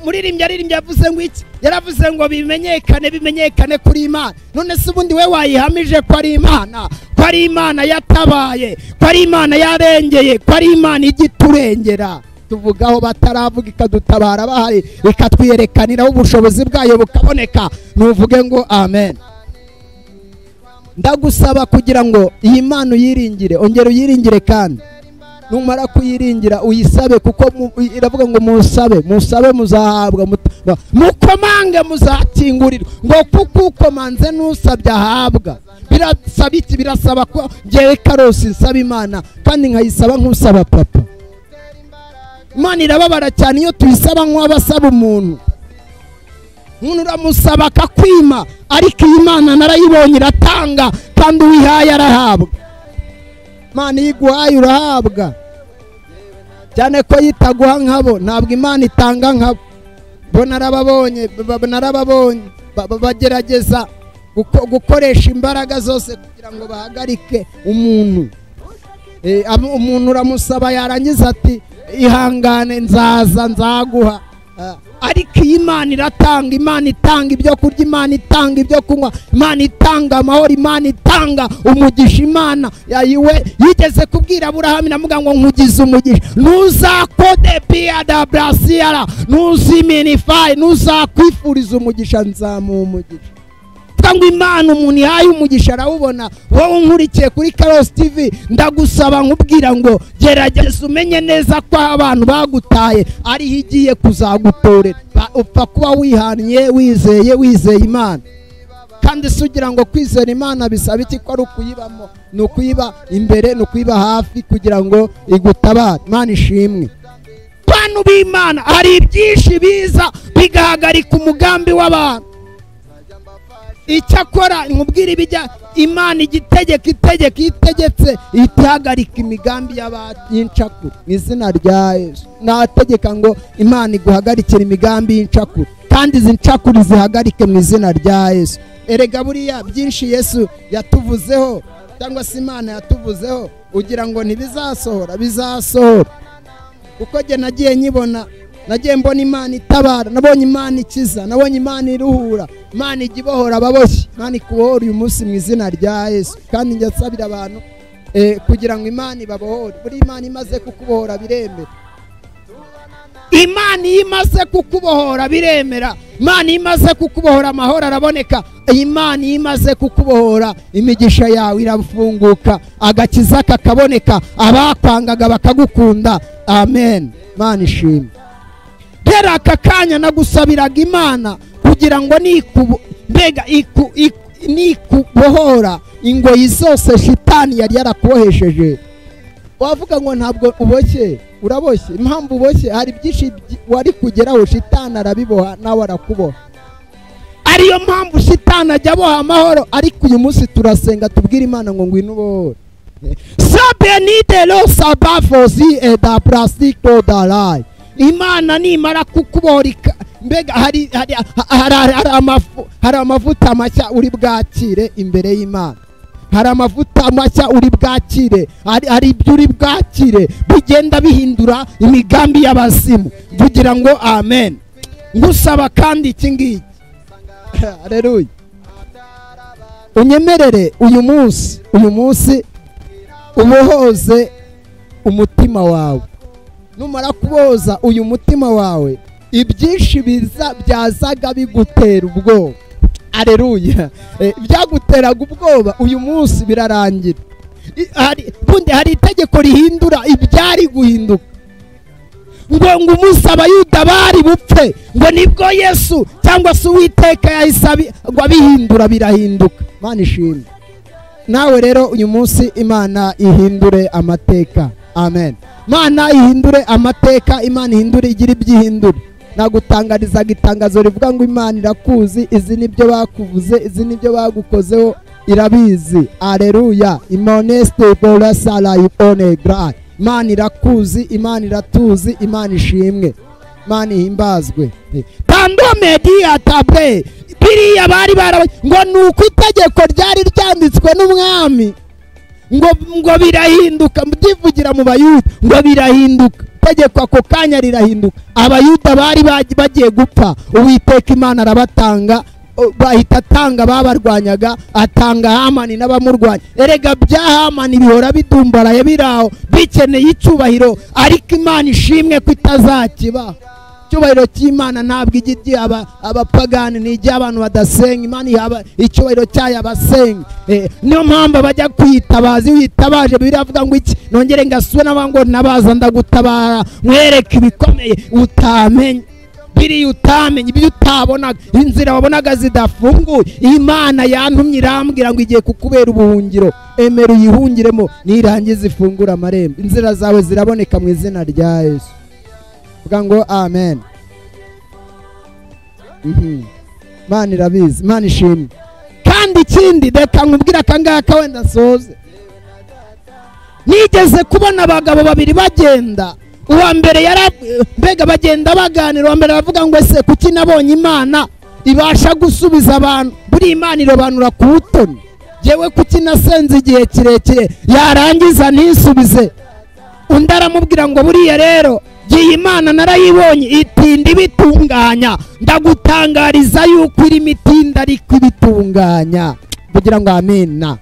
B: Muririmbyi yavuze ngo iki? Yaravuze ngo bimenyekane kuri Imana. None se ubundi we wayihamije ko ari Imana, ko ari Imana yatabaye, ko ari Imana yarengeye, ko ari Imana igiturengera. Tuvugaho bataravuga ikadutabara bahari, ikatwiyerekaniraho ubushobozi bwayo bukaboneka. Nuvuge ngo amen. Ndagusaba kugira ngo iyi Mana uyiringire, ongera uyiringire, kandi numara kuyiringira uyisabe, kuko iravuga ngo musabe muzahabwa, mukomange muzakingurirwa. Ngo kuko ukomanze n'usabye ahabwa. Birasaba iki? Birasaba ko ngewe Karosi nsaba Imana, kandi nkayisaba nk'usaba papa. Imana irababara cyane iyo tuyisaba nk'abasaba umuntu. Umuntu uramusaba akakwima, ariko iyi Mana narayibonye iratanga, kandi uwihaye arahabwa. Imana yiguhaye urahabwa, cyane ko yitaguha nkabo. Ntabwo Imana itanga nkabo. Bo narababonye bagerageza gukoresha imbaraga zose kugira ngo bahagarike umuntu. Umuntu uramusaba yarangiza ati ihangane nzaguha. Ariko iyi Imana iratanga. Imana itanga ibyo kurya, Imana itanga ibyo kunywa, Imana itanga amahoro, Imana itanga umugisha. Imana yayiwe yigeze kubwira Aburahamu namuga ngo nkugize umugisha, ntuzakode pia da brasiara, ntuziminify, ntuzakwifuriza umugisha, nzamuha umugisha. Ngo Imana umuntu ihaye umugisha arawubona. Wowe unkurikiye kuri Karosi TV, ndagusaba nkubwira ngo gerageza umenye neza ko abantu bagutaye ariho igiye kuzagutorera. Upfa kuba wihaniye, wizeye Imana. Kandi sugira ngo kwizera Imana bisaba iki? Ko ari ukuyibamo, ni ukuyiba imbere, ni ukuyiba hafi kugira ngo igutabare. Imana ishimwe. Bantu b'Imana, hari byinshi biza bigahagarika umugambi w'abantu. Icyakora nkubwira ibijya Imana itegetse itahagarika imigambi y'ab'incakuru mu izina rya Yesu. Nategeka ngo Imana iguhagarikira imigambi y'incakuru, kandi izi ncakuru zihagarike mu izina rya Yesu. Erega buriya byinshi Yesu yatuvuzeho, cyangwa se Imana yatuvuzeho, ugira ngo ntibizasohora. Bizasohora, kuko jye nagiye mbona Imana itabara, nabonye Imana ikiza, nabonye Imana iruhura, Imana igibohora ababoshye. Imana ikubohora uyu munsi mu izina rya Yesu. Kandi njya nsabira abantu kugira ngo Imana ibabohore. Buri Imana imaze kukubohora biremera. Imana imaze kukubohora biremera. Imana imaze kukubohora amahoro araboneka. Imana imaze kukubohora imigisha yawe irafunguka, agakiza kakaboneka, abakwangaga bakagukunda. Amen. Imana ishimwe. Rero aka kanya nagusabiraga Imana kugira ngo nikubohora ingoyi zose shitani yari yarakubohesheje. Wavuga ngo ntabwo uboshye, uraboshye. Impamvu uboshye, hari byinshi wari kugeraho shitani arabiboha, nawe arakuboha. Ariyo mpamvu shitani ajya aboha amahoro. Ariko uyu munsi turasenga tubwira Imana ngo ngwino ubohore. Sabenide lo sabafozi eda plastiko dalai. Imana nimara kukuborika, mbega hari amavuta mashya uri bwakire imbere y'Imana. Hari amavuta mashya uri bwakire, hari ibyo uri bwakire bigenda bihindura imigambi y'abazimu. Kugira ngo amen. Ngusaba kandi iki ngiki, haleluya, unyemerere uyu munsi ubohoze umutima wawe. Numara kuboza uyu mutima wawe, ibyinshi byazaga bigutera ubwoba. Haleluya. Byaguteraga ubwoba uyu munsi birarangira. hari itegeko rihindura ibyari guhinduka, ngo umunsi abayuda bari bupfe, ngo nibwo Yesu cyangwa se Uwiteka yahise abihindura birahinduka. Imana ishimwe. Nawe rero uyu munsi Imana ihindure amateka. Amen. Imana ihindure amateka, Imana ihindure, igira ibyihindura. Nagutangarizaga itangazo rivuga ngo Imana irakuzi, izi nibyo bakuvuze, izi nibyo bagukozeho, irabizi. Aleluya. Imoneste borasala ipone gra. Imana irakuzi, Imana iratuzi, Imana ishimwe, Imana ihimbazwe. Tando media tabre biriya bari ngo nuko itegeko ryari ryanditswe n'umwami ngo birahinduka, mubyivugira mu Bayuda ngo birahinduka. Itegeko ako kanya rirahinduka. Abayuda bari bagiye gupfa, Uwiteka Imana arabatanga, bahita atanga babarwanyaga, atanga Hamani n'abamurwanya. Erega bya Hamani bihora bidumbaraye biraho bikeneye icyubahiro, ariko Imana ishimwe ko itazakiba. Icyubahiro cy'Imana ntabwo igiti abapagani, ni iby'abantu badasenga. Imana ihaba icyubahiro cyayo abasenga. Niyo mpamvu bajya kwitabaza, witabaje Bibiliya avuga ngo iki, nongere ngasubira ngo nabaza ndagutabara mwereke ibikomeye utamenye, biri utamenye, ibyo utabonaga, inzira wabonaga zidafunguye. Imana yantumye irambwira ngo igiye kukubera ubuhungiro, emera uyihungiremo, nirangiza ifungura amarembo, inzira zawe ziraboneka mu izina rya Yesu. Vuga ngo amen. Imana irabizi, Imana ishimwe. Kandi ikindi reka nkubwira akangaka wenda nsoze. Nigeze kubona abagabo babiri bagenda, uwa mbere mbega bagenda baganira, uwa mbere aravuga ngo ese kuki nabonye Imana ibasha gusubiza abantu, buri Imana irobanura ku butoni, jewe kuki nasenze igihe kirekire yarangiza ntisubize. Undi aramubwira ngo buriya rero giye Imana narayibonye itinda ibitunganya, ndagutangariza yuko iri mitinda ariko ibitunganya. Kugira ngo amina.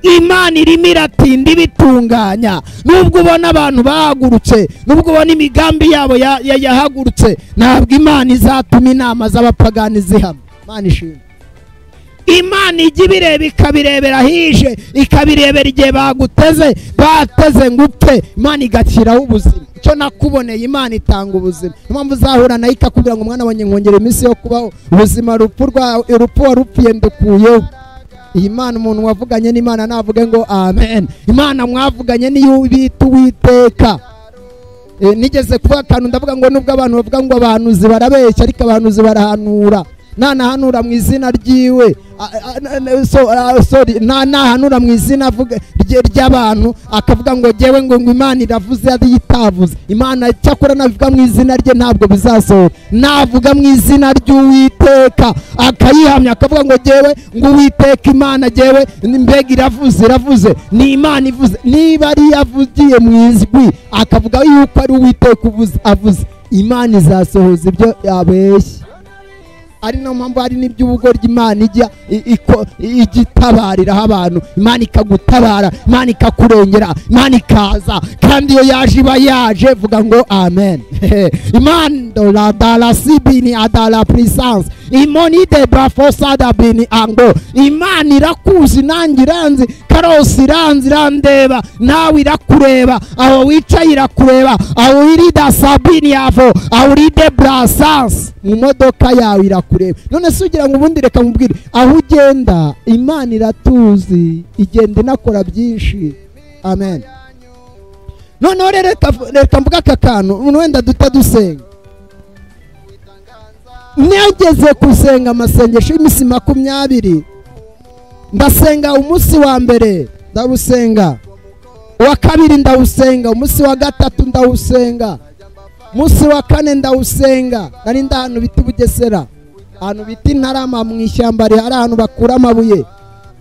B: Imana irimo iratinda ibitunganya. Nubwo ubona abantu bahagurutse, nubwo ubona imigambi yabo yahagurutse, ntabwo Imana izatuma inama z'abapagani zihama. Imana ishimwe. Imana ijya ibireba ikabirebera hije, ikabirebera igihe bateze ngo upfe, Imana igashyiraho ubuzima. Icyo nakuboneye, Imana itanga ubuzima. Impamvu uzahura nayo ikakubwira ngo mwana wanjye nkongera iminsi yo kubaho, ubuzima urupfu warupfiye ndukuyeho. Iyi Mana umuntu wavuganye n'Imana navuge ngo amen. Imana mwavuganye niyo bita Uwiteka. Nigeze kuvuga akantu ndavuga ngo nubwo abantu bavuga ngo abahanuzi barabeshya, ariko abahanuzi barahanura. Nanahanura mu izina ryiwe, nanahanura mu izina ry'abantu, akavuga ngo jewe ngo Imana iravuze yitavuze. Imana cyakora navuga mu izina rye ntabwo bizasohora. Navuga mu izina ry'Uwiteka akayihamya, akavuga ngo jewe ngo Uwiteka Imana jewe mbega iravuze, ni Imana ivuze. Niba ari yavugiye mu ijwi akavuga yuko ari Uwiteka avuze, Imana izasohoza ibyo yabeshye. Ari no mpamvu ari n'iby'ubugoryi Imana ijya igitabariraho abantu. Imana ikagutabara, Imana ikakurengera, Imana ikaza, kandi iyo yaje iba yaje. Vuga ngo amen. Imana dala sibini adala puissance imoni de brafosada bini ango. Imana irakuzi, nanjye iranzi, karosi iranzi, irandeba, nawe irakureba, aho wicaye irakureba, aho iri da sabini yavo, aho uri de brasance mu modoka yawe irakureba. None se ugira ngo ubundi reka mubwire, aho ugenda Imana iratuzi, igenda inakora byinshi. Amen. Noneho reka mvuga aka kantu wenda dusenga. Nageze kusenga amasengesho y'iminsi 20, ndasenga umunsi wa mbere ndawusenga, uwa kabiri ndawusenga, umunsi wa gatatu ndawusenga, umunsi wa kane ndawusenga. Nari ndahantu biti Bugesera, ahantu biti Ntarama mu ishyamba rihari, ahantu bakura amabuye.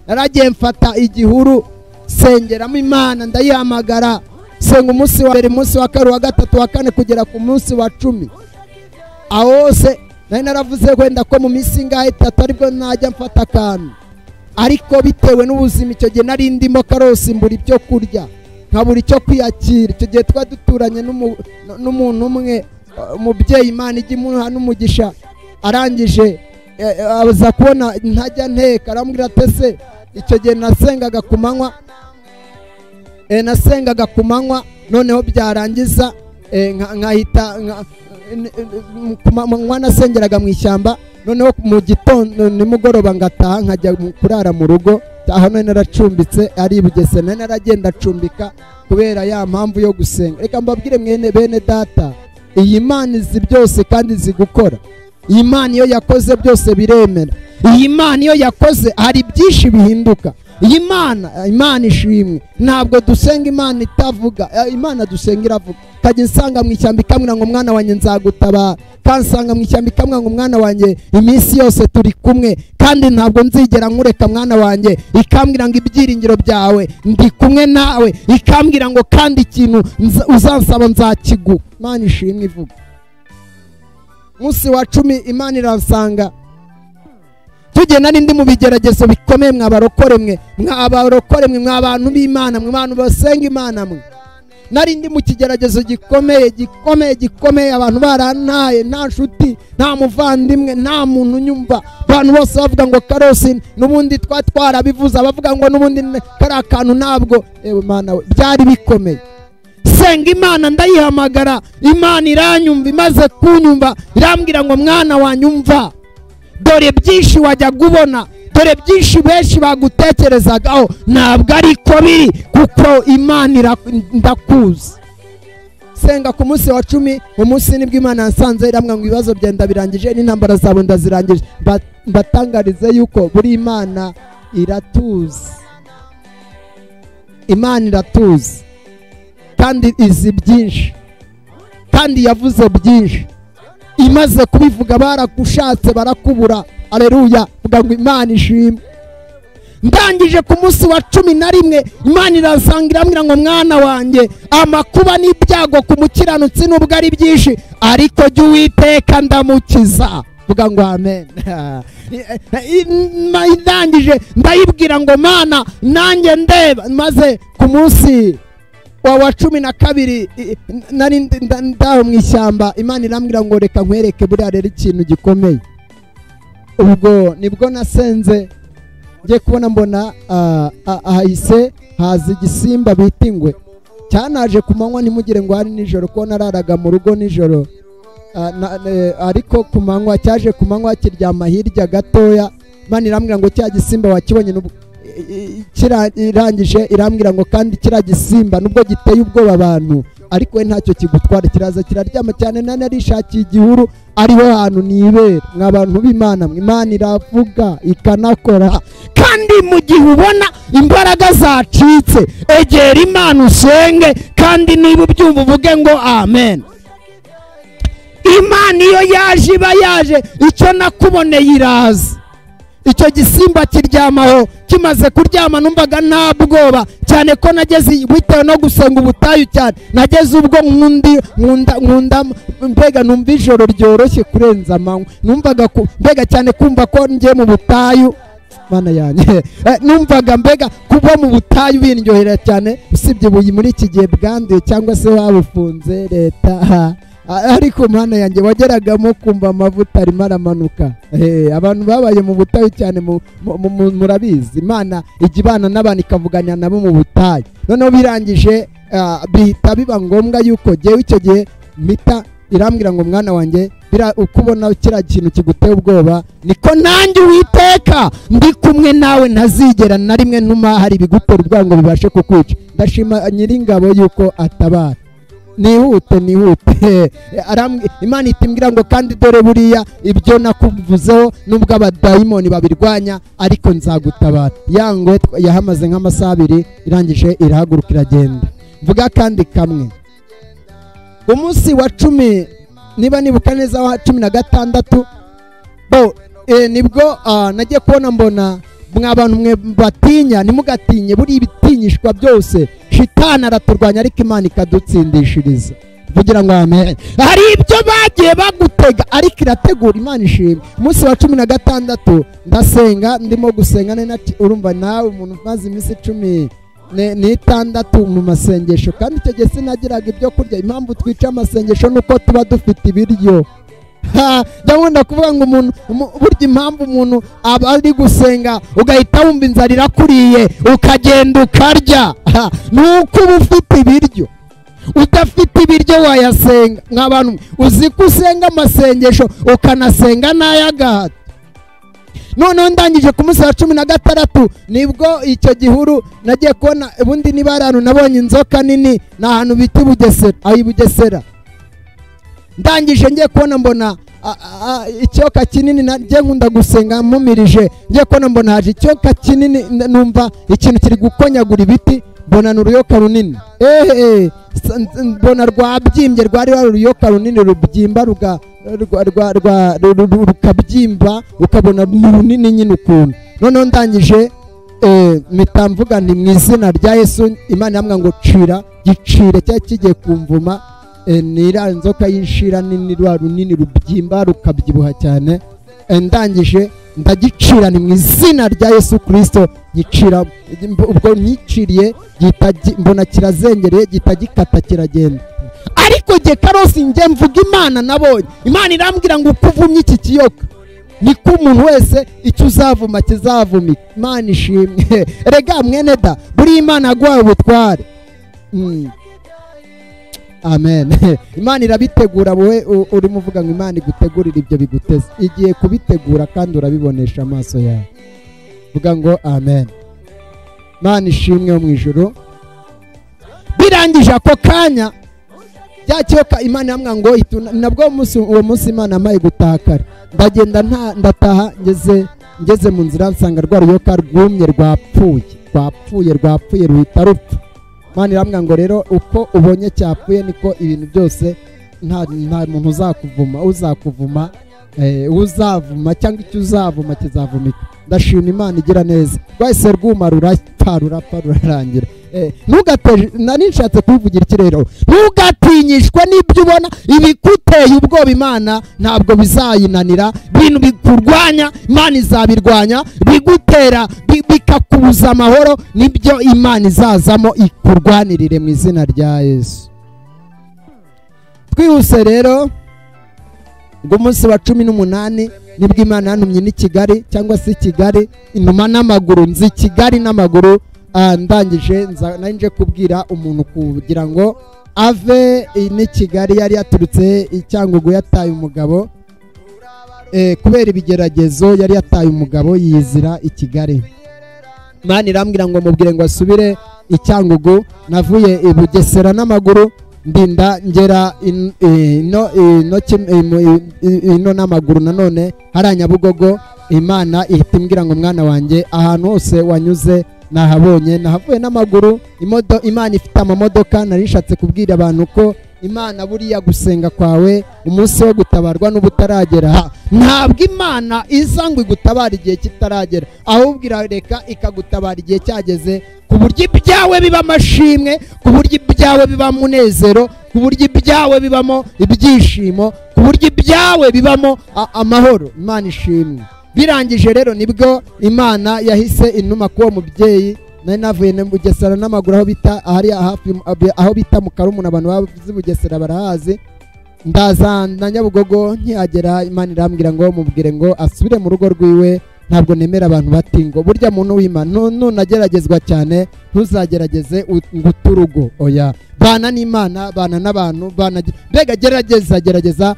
B: Naragiye mfata igihuru sengeramo Imana, ndayihamagara, senga umunsi wa mbere, umunsi wa kabiri, wa gatatu, wa kane kugera ku munsi wa 10. Aho hose nari naravuze wenda ko mu minsi ngahe 3 aribwo najya mfata akantu, ariko bitewe n'ubuzima icyo gihe nari ndimo karosi, mbura ibyo kurya, nkabura icyo kwiyakira. Icyo gihe twa duturanye n'umuntu umwe, umubyeyi Imana ijya imuha n'umugisha. Arangije aza kubona ntajya nteka, arambwira ati ese icyo gihe nasengaga ku manywa, nasengaga ku manywa, noneho byarangiza nkahita ku manywa nasengeraga mu ishyamba, noneho mu gitondo nimugoroba ngataha nkajya kurara mu rugo. Aho none naracumbitse ari Bugesera, none naragenda acumbika kubera ya mpamvu yo gusenga. Reka mbabwire bene data, iyi Imana izi byose kandi izi gukora. Iyi Imana iyo yakoze byose biremera. Iyi Imana iyo yakoze hari byinshi bihinduka. Iyi Imana ishimwe. Ntabwo dusenga Imana itavuga, Imana dusenga iravuga. Kajya nsanga mu ishyamba ikamwira ngo mwana wanjye nzagutabara, kansanga mu ishyamba ikamwira ngo mwana wanjye iminsi yose turi kumwe kandi ntabwo nzigera nkureka mwana wanjye, ikambwira ngo ibyiringiro byawe ndi kumwe nawe, ikambwira ngo kandi ikintu uzansaba nzakiguha. Imana ishimwe ivuga. Munsi wa 10 Imana iransanga tugenda n'indi mu bigeragezo bikomeye, mwabarokore mwe mwabantu b'Imana, mwe abantu basenga Imana mwe. Nari ndi mu kigeragezo gikomeye, abantu barantaye, nta nshuti, nta muvandimwe, nta muntu nyumva. Abantu bose bavuga ngo Karosi n'ubundi twarabivuze, abavuga ngo n'ubundi kari akantu ntabwo. Imana byari bikomeye. Senga Imana ndayihamagara, Imana iranyumva, imaze kunyumva irambwira ngo mwana wanyumva, dore byinshi wajya kubona, dore byinshi benshi bagutekerezagaho ntabwo ariko biri, kuko Imana ndakuzi. Senga ku munsi wa 10, umunsi nibwo Imana yasanze iramwa ngo ibibazo byenda birangije n'intambara zawe ndazirangije. Mbatangarize yuko buri Imana iratuzi. Imana iratuzi kandi izi byinshi, kandi yavuze byinshi. Imaze kubivuga baragushatse barakubura. Aleluya, vuga ngo Imana ishimwe. Ndangije ku munsi wa 11 Imana iransanga irambwira ngo mwana wanjye, amakuba n'ibyago ku mukiranutsi nubwo ari byinshi, ariko jya Uwiteka ndamukiza. Vuga ngo amen. Ndangije ndayibwira ngo Mana nanjye ndeba. Maze ku munsi wa 12 nari ndaho mu ishyamba, Imana irambwira ngo reka nkwereke buriya rero ikintu gikomeye. Ubwo nibwo nasenze ngiye kubona mbona ahise haza igisimba bita ingwe. Cyanaje ku manywa, ntimugire ngo hari nijoro, ko nararaga mu rugo nijoro, ariko ku manywa cyaje, ku manywa kiryama hirya gatoya. Imana irambwira ngo cya gisimba wakibonye, kirangije irambwira ngo kandi kiriya gisimba nubwo giteye ubwoba abantu, ariko we ntacyo kigutwara, kiraza kiraryama cyane. Nane arishakiye igihuru, ariho hantu nibera. Mw'abantu b'Imana, Imana iravuga ikanakora. Kandi mu gihe ubona imbaraga zacitse, egera Imana usenge, kandi niba ubyumva uvuge ngo amen. Imana iyo yaje iba yaje, icyo nakuboneye iraza. Icyo gisimba kiryamaho, kimaze kuryama numvaga nta bwoba cyane, ko nageze bitewe no gusenga ubutayu cyane, nageze ubwo nkunda mbega numva ijoro ryoroshye kurenza amanywa. Numvaga mbega cyane kumva ko ngiye mu butayu. Mana yanjye, numvaga mbega kuba mu butayu bindyohera cyane, usibye buyi muri iki gihe bwanduye cyangwa se wabufunze leta. Ariko Mana yanjye wageragamo kumva amavuta arimo aramanuka. Abantu babaye mu butayu cyane murabizi, Imana ijya ibana n'abantu ikavuganira nabo mu butayu. Noneho birangije bihita biba ngombwa yuko jyewe icyo gihe mpita irambwira ngo mwana wanjye, ukubona kiriya kintu kiguteye ubwoba, niko nanjye Uwiteka ndi kumwe nawe, ntazigera na rimwe ntuma hari ibigutera ubwoba ngo bibashe kukwica. Ndashima Nyiringabo yuko atabara. Nihute Imana itimbwira ngo kandi dore buriya ibyo nakuvuzeho nubwo abadayimoni babirwanya, ariko nzagutabara. Yangwe yahamaze nk'amasaha 2, irangije irahaguruka iragenda. Mvuga kandi kamwe, umunsi wa 10 niba nibuka neza wa 16 nibwo nagiye kubona mbona mw'abantu mwe batinya, nimugatinye, buri ibitinyishwa byose shitani araturwanya, ariko Imana ikadutsindishiriza. Vugira ngo amen. Hari ibyo bagiye bagutega, ariko irategura. Imana ishimwe. Umunsi wa 16 ndasenga, ndimo gusenga nati urumva nawe umuntu maze iminsi 16 mu masengesho, kandi icyo gihe sinagiraga ibyo kurya. Impamvu twica amasengesho nuko tuba dufite ibiryo. ndabona kuvuga ngo umuntu burya impamvu umuntu aba ari gusenga ugahita wumva inzara irakuriye ukagenda ukarya nuko uba ufite ibiryo. Udafite ibiryo wayasenga nk'abantu uzi ko usenga amasengesho ukanasenga n'ay'agahato. Noneho ndangije ku munsi wa 16 nibwo icyo gihuru nagiye kubona ubundi niba ari ahantu nabonye inzoka nini ni ahantu bita Bugesera, aho i Bugesera. Ndangije ngiye kubona mbona icyoka kinini, nagiye nkunda gusenga mumirije, ngiye kubona mbona haje icyoka kinini, numva ikintu kiri gukonyagura ibiti, mbona n'uruyoka runini. Mbona rwabyimbye, rwari uruyoka runini rubyimba rukabyimba, ukabona runini nyine ukuntu. Noneho ndangije mpita mvuga nti mu izina rya Yesu, Imana yambwira ngo cira gicire cyari kigiye kumvuma. Nira inzoka y'inshira nini rwa runini rubyimba rukabyibuha cyane. Ndangije ndagicira ni mu izina rya Yesu Kristo, nyicira. Ubwo nyiciriye mbona kirazengereye, gita gikata kiragenda. Ariko je Karosi nge mvuga Imana nabonye, Imana irambwira ngo ukuvumye iki kiyoka niko umuntu wese icyo uzavuma kizavumika. Imana ishimwe. Rega mwene da, buri Imana agwaye ubutware. Amen. Imana irabitegura, wowe uri muvuga ngo Imana igutegurira ibyo biguteze, igiye kubitegura kandi urabibonesha amaso yawe. Vuga ngo amen. Imana ishimwe mu ijuru. Birangije ako kanya cyoka Imana yambwira ngo nabwo uwo munsi Imana amaye gutakara. Ndagenda ndataha, ngeze mu nzira nsanga rwa ruyoka rwumye rwapfuye ruhita rupfa. Imana irambwira ngo rero uko ubonye cyapfuye niko ibintu byose nta muntu uzakuvuma uzavuma cyangwa icyo uzavuma kizavumika. Ndashima Imana igira neza. Rwahise rwuma rurapfa rurarangira. Nari nshatse kubivugira iki rero? Ntugatinyishwe n'ibyo ubona ibikuteye ubwoba, Imana ntabwo bizayinanira. Bintu bikurwanya Imana izabirwanya, bigutera bikakubuza amahoro nibyo Imana izazamo ikurwanirire mu izina rya Yesu. Twihuse rero, ngo umunsi wa 18 nibwo Imana yantumye ni Kigali, cyangwa se Kigali inuma n'amaguru, nzi Kigali n'amaguru. Ndangije nanje kubwira umuntu kugira ngo ave ni Kigali, yari yaturutse icyangugu, yataye umugabo kubera ibigeragezo, yari yataye umugabo yizira i Kigali. Imana irambwira ngo mubwire ngo asubire icyangugu. Navuye i Bugesera n'amaguru, ndinda ngera ino n'amaguru nanone hari Nyabugogo. Imana ihita imbwira ngo mwana wanjye ahantu hose wanyuze nahabonye, nahavuye n'amaguru. Imana ifite amamodoka. Nari nshatse kubwira abantu ko Imana buriya gusenga kwawe umunsi wo gutabarwa n'ubutaragera, ntabwo Imana iza ngo igutabara igihe kitaragera, ahubwo irareka ikagutabara igihe cyageze, ku buryo ibyawe biba amashimwe, ku buryo ibyawe biba munezero, ku buryo ibyawe bibamo ibyishimo, ku buryo ibyawe bibamo amahoro. Imana ishimwe. Birangije rero nibwo Imana yahise inuma kuwo mubyeyi. Nari navuye mu Bugesera n'amaguru, aho bita mu Karumuna, abantu bavuze Bugesera barahazi. Ndaza na Nyabugogo, nkihagera Imana irambwira ngo mubwire ngo asubire mu rugo rwiwe, ntabwo nemera abantu batingo. Burya muntu w'Imana nunageragezwa cyane ntuzagerageze nguturugo, oya. Bana n'Imana, bana n'abantu, mbega gerageza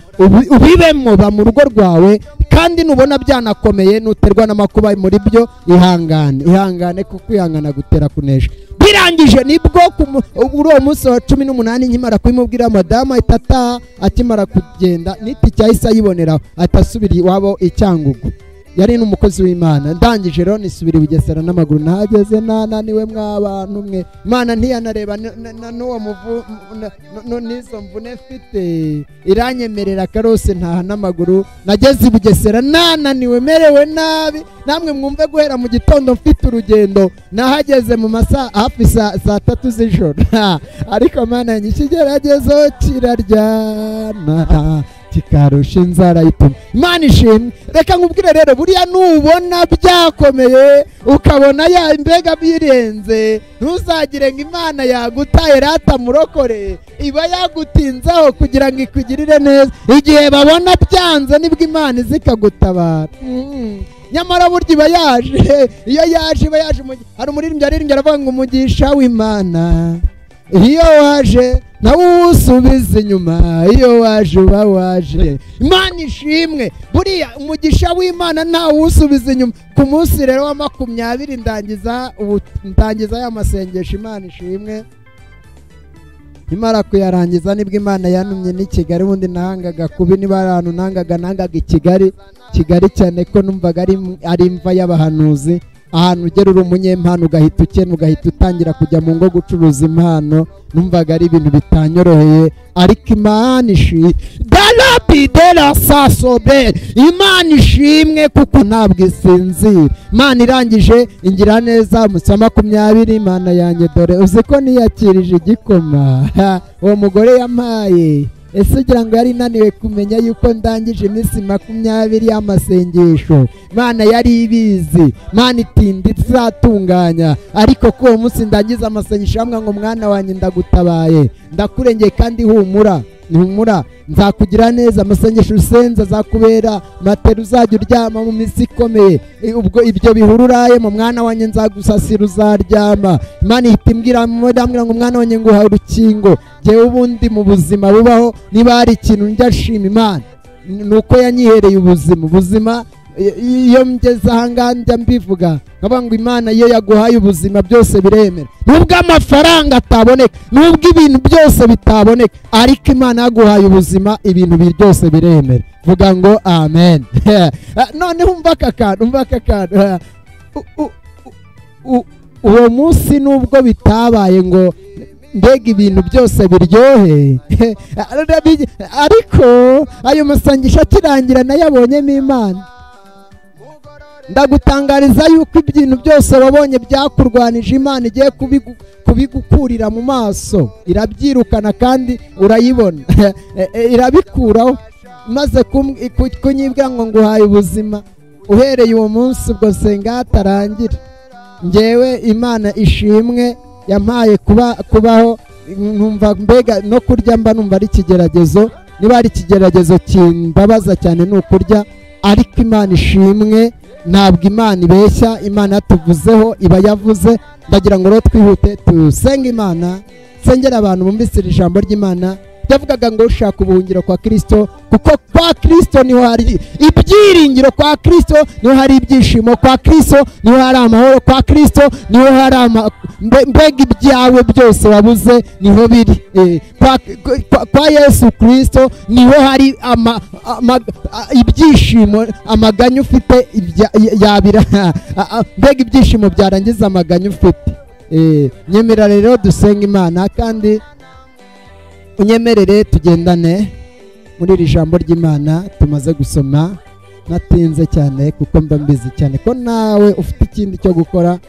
B: ubibemo, ba mu rugo rwawe. Kandi nubona byanakomeye, nuterwa n'amakuba muri byo, ihangane kuko kwihangana gutera kunesha. Birangije nibwo uwo munsi wa 18 nkimara kubimubwira madamu itata, akimara kugenda niti cyahise ayibonera atasubira iwabo icyangugu. Yari n'umukozi w'Imana. Ndangije rero nisubira Bugesera n'amaguru. Nahageze nananiwe mw'abantu mwe. Imana ntiyanareba n'uwo n'izo mvune mfite, iranyemerera Karose ntaha n'amaguru. Nageze Bugesera nananiwe, merewe nabi. Namwe mwumve guhera mu gitondo mfite urugendo, nahageze mu masaha hafi saa 3 z'ijoro. Ariko Mana ikigeragezo kiraryana, kikarusha inzara y'ituma. Imana ishimwe. Reka nkubwire rero, buriya nubona byakomeye ukabona ya mbega birenze, ntuzagire ngo Imana yagutaye rata murokore, iba yagutinzaho kugira ngo ikugirire neza. Igihe babona byanze nibwo Imana izikagutabara. Nyamara burya iba yaje, iyo yaje iba yaje. Hari umuririmbyi aririmbye aravuga ngo umugisha w'Imana iyo waje nawe uwusubiza inyuma, iyo waje uba waje. Imana ishimwe. Buriya umugisha w'Imana ntawe uwusubiza inyuma. Ku munsi rero wa 20 ndangiza ya masengesho. Imana ishimwe. Imara kuyarangiza nibwo Imana yanumye n'i Kigali. Ubundi nahangaga kubi, niba ari ahantu nangaga i Kigali cyane ko numvaga ari imva y'abahanuzi. Ahantu ugera uri umunyempano ugahita ukena, ugahita utangira kujya mu ngo gucuruza impano. Numvaga ari ibintu bitanyoroheye, ariko Imana ishimwe. Darabidera sasobe. Imana ishimwe kuko ntabwo isinzira. Imana irangije ingira neza. Musa 20, Imana yanjye dore uzi ko niyakirije igikoma uwo mugore yampaye. Ese ugira ngo yari inaniwe kumenya yuko ndangije iminsi 20 y'amasengesho? Imana yari ibizi. Imana itinda izatunganya, ariko ko uwo munsi ndangiza amasengesho hamwe ngo mwana wanjye ndagutabaye, ndakurengeye kandi humura nzakugira neza. Amasengesho usenza azakubera matera uzajya uryama mu minsi ikomeye. Ubwo ibyo bihuru urayemo mwana wanjye nzagusasira uzaryama. Imana ihita imbwira ngo mwana wanjye nguha urukingo. Jyewe ubundi mu buzima bubaho, niba hari ikintu njya shima Imana nuko yanyihereye ubuzima. Iyo mgeze ahangaha njya mbivuga nkavuga ngo Imana iyo yaguhaye ubuzima byose biremera. Nubwo amafaranga ataboneka, nubwo ibintu byose bitaboneka, ariko Imana yaguhaye ubuzima, ibintu byose biremera. Vuga ngo amen. None umva aka kantu. Uwo munsi nubwo bitabaye ngo mbega ibintu byose biryohe, ariko ayo masengesho akirangira nayabonyemo Imana. Ndagutangariza yuko ibintu byose wabonye byakurwanije, Imana igiye kubigukurira mu maso. Irabyirukana kandi urayibona. Irabikuraho. Maze kunyibwira ngo nguhaye ubuzima. Uhereye uwo munsi ubwo senga hatarangira. Njyewe Imana ishimwe yampaye kubaho. Numva mbega no kurya mba numva ari ikigeragezo. Niba ari ikigeragezo kimbabaza cyane ni ukurya, ariko Imana ishimwe. Ntabwo Imana ibeshya. Imana yatuvuzeho iba yavuze. Ndagira ngo rero twihute tusenge Imana. Sengera abantu bumvise ijambo ry'Imana yavugaga ngo ushaka ubuhungiro kwa Kristo, kuko kwa Kristo niho hari ibyiringiro. Kwa Kristo niho hari ibyishimo. Kwa Kristo niho hari amahoro. Kwa Kristo niho hari mbega ibyawe byose wabuze niho biri. Kwa Yesu Kristo niho hari ibyishimo. Amaganya ufite yabira. Mbega ibyishimo byarangiza amaganya ufite. Nyemera rero dusenga Imana, kandi unyemerere tugendane muri iri jambo ry'Imana tumaze gusoma. Natinze cyane kuko mba mbizi cyane ko nawe ufite ikindi cyo gukora,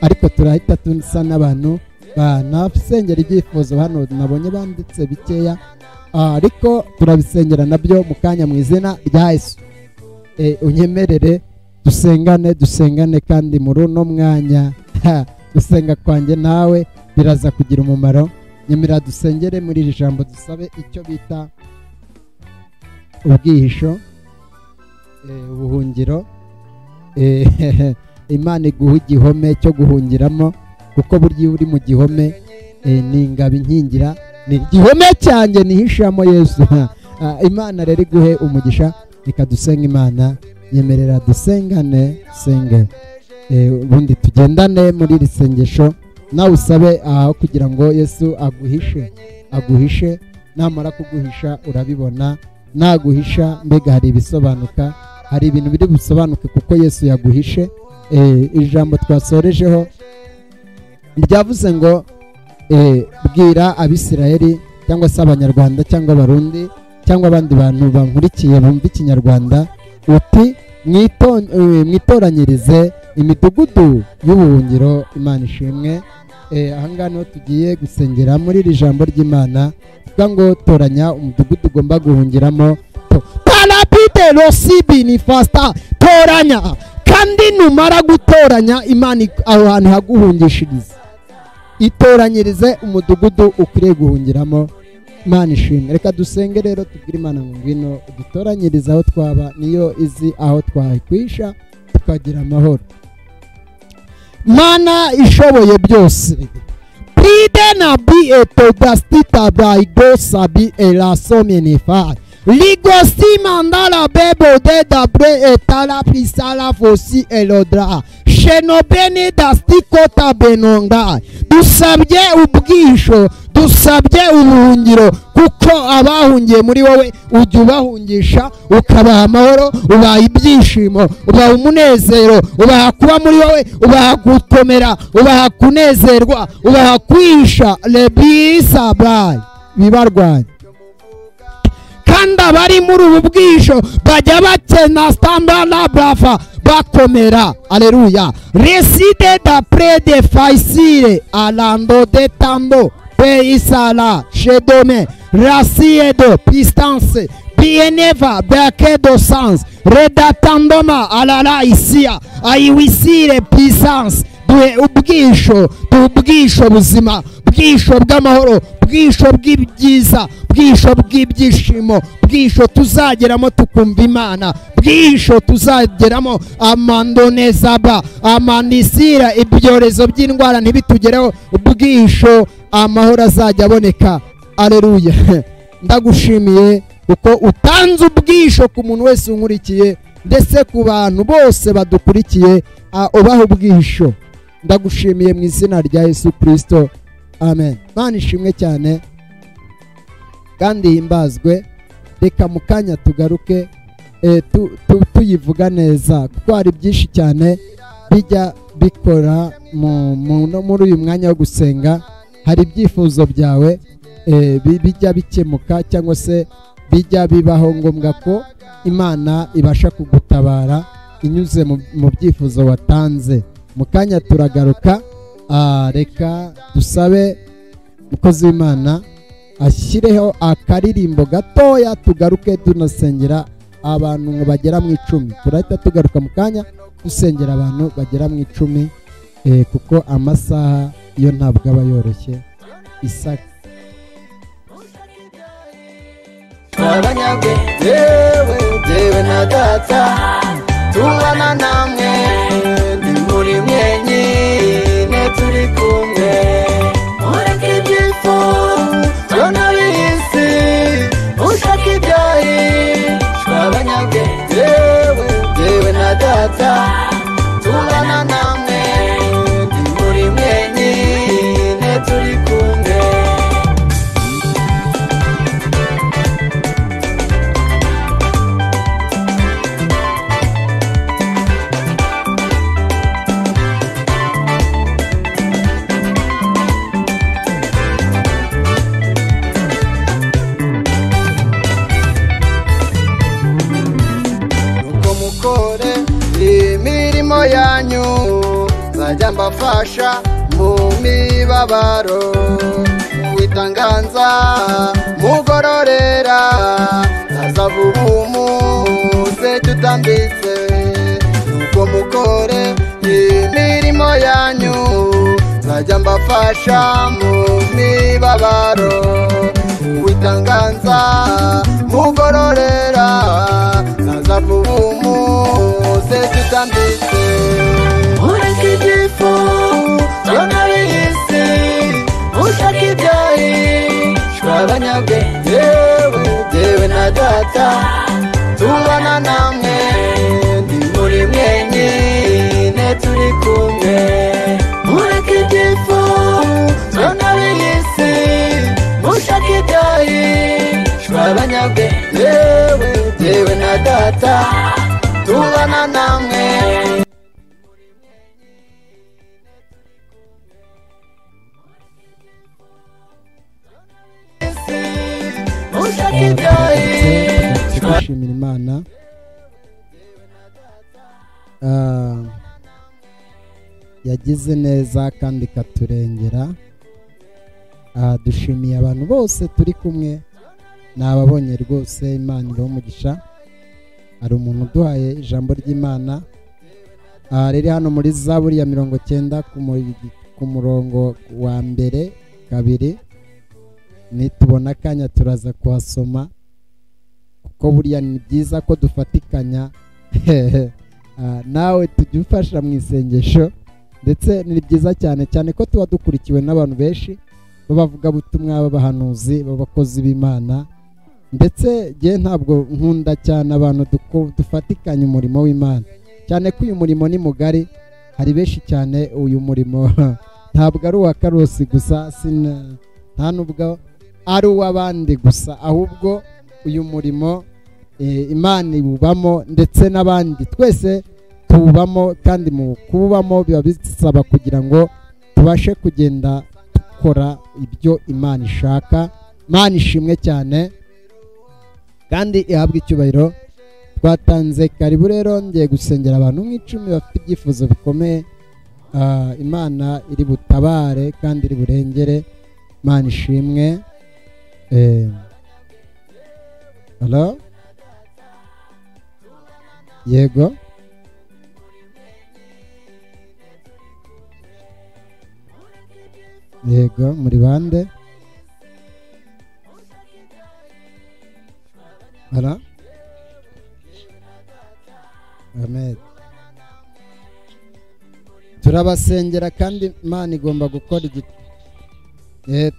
B: ariko turahita tusa n'abantu banasengera ibyifuzo. Hano nabonye banditse bikeya, ariko turabisengera nabyo mu kanya mu izina rya Yesu. Unyemerere dusengane kandi muri uno mwanya gusenga kwanjye nawe biraza kugira umumaro. Nyemera dusengere muri iri jambo, dusabe icyo bita ubwihisho, ubuhungiro. Imana iguha igihome cyo guhungiramo, kuko burya uri mu gihome ni ingabo inkingira. Ni igihome cyanjye nihishamo Yesu. Imana rero iguhe umugisha. Reka dusenga Imana. Nyemerera dusengane, senge ubundi tugendane muri iri sengesho. Nawe usabe aho kugira ngo Yesu aguhishe. Namara kuguhisha urabibona. Naguhisha mbega hari ibisobanuka, hari ibintu biri busobanuke kuko Yesu yaguhishe. Ijambo twasorejeho ryavuze ngo bwira Abisirayeli cyangwa se Abanyarwanda cyangwa Abarundi cyangwa abandi bantu bankurikiye bumva Ikinyarwanda, uti mwitoranyirize imidugudu y'ubuhungiro. Imana ishimwe. Ahangaha niho tugiye gusengera muri iri jambo ry'Imana. Tuvuga ngo toranya umudugudu ugomba guhungiramo. pide rosibi ni fasta toranya kandi numara gutoranya Imana aho hantu haguhungishiriza itoranyirize umudugudu ukwiriye guhungiramo. Imana ishimwe. Reka dusenge rero tubwire Imana ngo ngwino dutoranyirize aho twaba, niyo izi aho twakwisha tukagira amahoro. Mana ishoboye byose pide na bi etodastita braigo sabi elasomenifa ligosi mandala bebo de dabre etala pisala fosi elodra shenobene dastikota benonga. Dusabye ubwisho, dusabye ubuhungiro, kuko abahungiye muri wowe ujya ubahungisha ukabaha amahoro, ubaha ibyishimo, ubaha umunezero, ubaha kuba muri wowe, ubaha gukomera, ubaha kunezerwa, ubaha kwisha lebisa bayi bibarwanya. kandi abari muri ubu bwisho bajya bakena standard brafa bakomera. Aleluya. Reside d'après de faisire alando de tando peisala shedome rasiedo pistance bieneva bekedo sans redatandoma alala isia aiwisire puissance. Duhe ubwisho buzima, bwisho bw'amahoro, bwisho bw'ibyiza, bwisho bw'ibyishimo, bwisho tuzageramo tukumva Imana, bwisho tuzageramo amandonezaba amandisira ibyorezo by'indwara ntibitugereho, bwisho amahoro azajya aboneka. Aleluya. Ndagushimiye kuko utanze ubwisho ku muntu wese unkurikiye ndetse ku bantu bose badukurikiye, ubaha ubwisho. Ndagushimiye mu izina rya Yesu Kristo, amen. Mana ishimwe cyane kandi himbazwe. Reka mu kanya tugaruke tuyivuga neza, kuko hari byinshi cyane bijya bikora muri uyu mwanya wo gusenga. Hari ibyifuzo byawe bijya bikemuka cyangwa se bijya bibaho ngombwa ko Imana ibasha kugutabara inyuze mu byifuzo watanze. Mu kanya turagaruka. Reka dusabe umukozi w'Imana ashyireho akaririmbo gatoya, tugaruke tunasengera abantu ngo bagera mu 10. Turahita tugaruka mu kanya dusengera abantu bagera mu 10, kuko amasaha yo ntabwo aba yoroshye. Isaka
A: abanyabwenge yewe na data tubana namwe, ndi muri mwenyine turi kumwe. Mureke ibyifuzo n'ab'isi, ushaka ibyahishwe. Abanyabwenge yewe na data tubana namwe, ndi muri mwenyine turi kumwe. Imirimo yanyu nzajya mbafasha mu mibabaro, witanganza mugororera azavubumuze tutambitse. Nuko mukore imirimo yanyu nzajya mbafasha mu mibabaro, witanganza mugororera azavubumuze tutambitse. Mureke ibyifuzo n'ab'isi, ushaka ibyahishwe. Abanyabwenge yewe na data tubana namwe, ndi muri mwenyine turi kumwe. Mureke ibyifuzo n'ab'isi, ushaka ibyahishwe. Abanyabwenge yewe na data tubana namwe.
B: Dushimira Imana yagize neza kandi ikaturengera. Dushimiye abantu bose turi kumwe, nababonye rwose. Imana ibahe umugisha. hari umuntu uduhaye ijambo ry'Imana riri hano muri Zaburi ya 90 ku murongo wa mbere kabiri. Nitubona akanya turaza kuhasoma kuko buriya ni byiza ko dufatikanya nawe tujyufasha mu isengesho, ndetse ni byiza cyane cyane ko tuba dukurikiwe n'abantu benshi babavuga butumwa, b'abahanuzi, b'abakozi b'Imana, ndetse je ntabwo nkunda cyane abantu dufatikanya umurimo w'Imana, cyane ko uyu murimo ni mugari, hari benshi cyane. Uyu murimo ntabwo ari uwa Karosi gusa, nta nubwo ari uw'abandi gusa, ahubwo uyu murimo Imana ibubamo ndetse n'abandi twese tubamo, kandi mu kubamo biba bisaba kugira ngo tubashe kugenda dukora ibyo Imana ishaka. Imana ishimwe cyane kandi ihabwe icyubahiro. Twatanze karibu rero, ngiye gusengera abantu nk'icumi bafite ibyifuzo bikomeye, Imana iri butabare kandi iri burengere. Imana ishimwe. Hello? Yego. Yego, muri bande? Hello? Amen. Turabasengera kandi Imana igomba gukora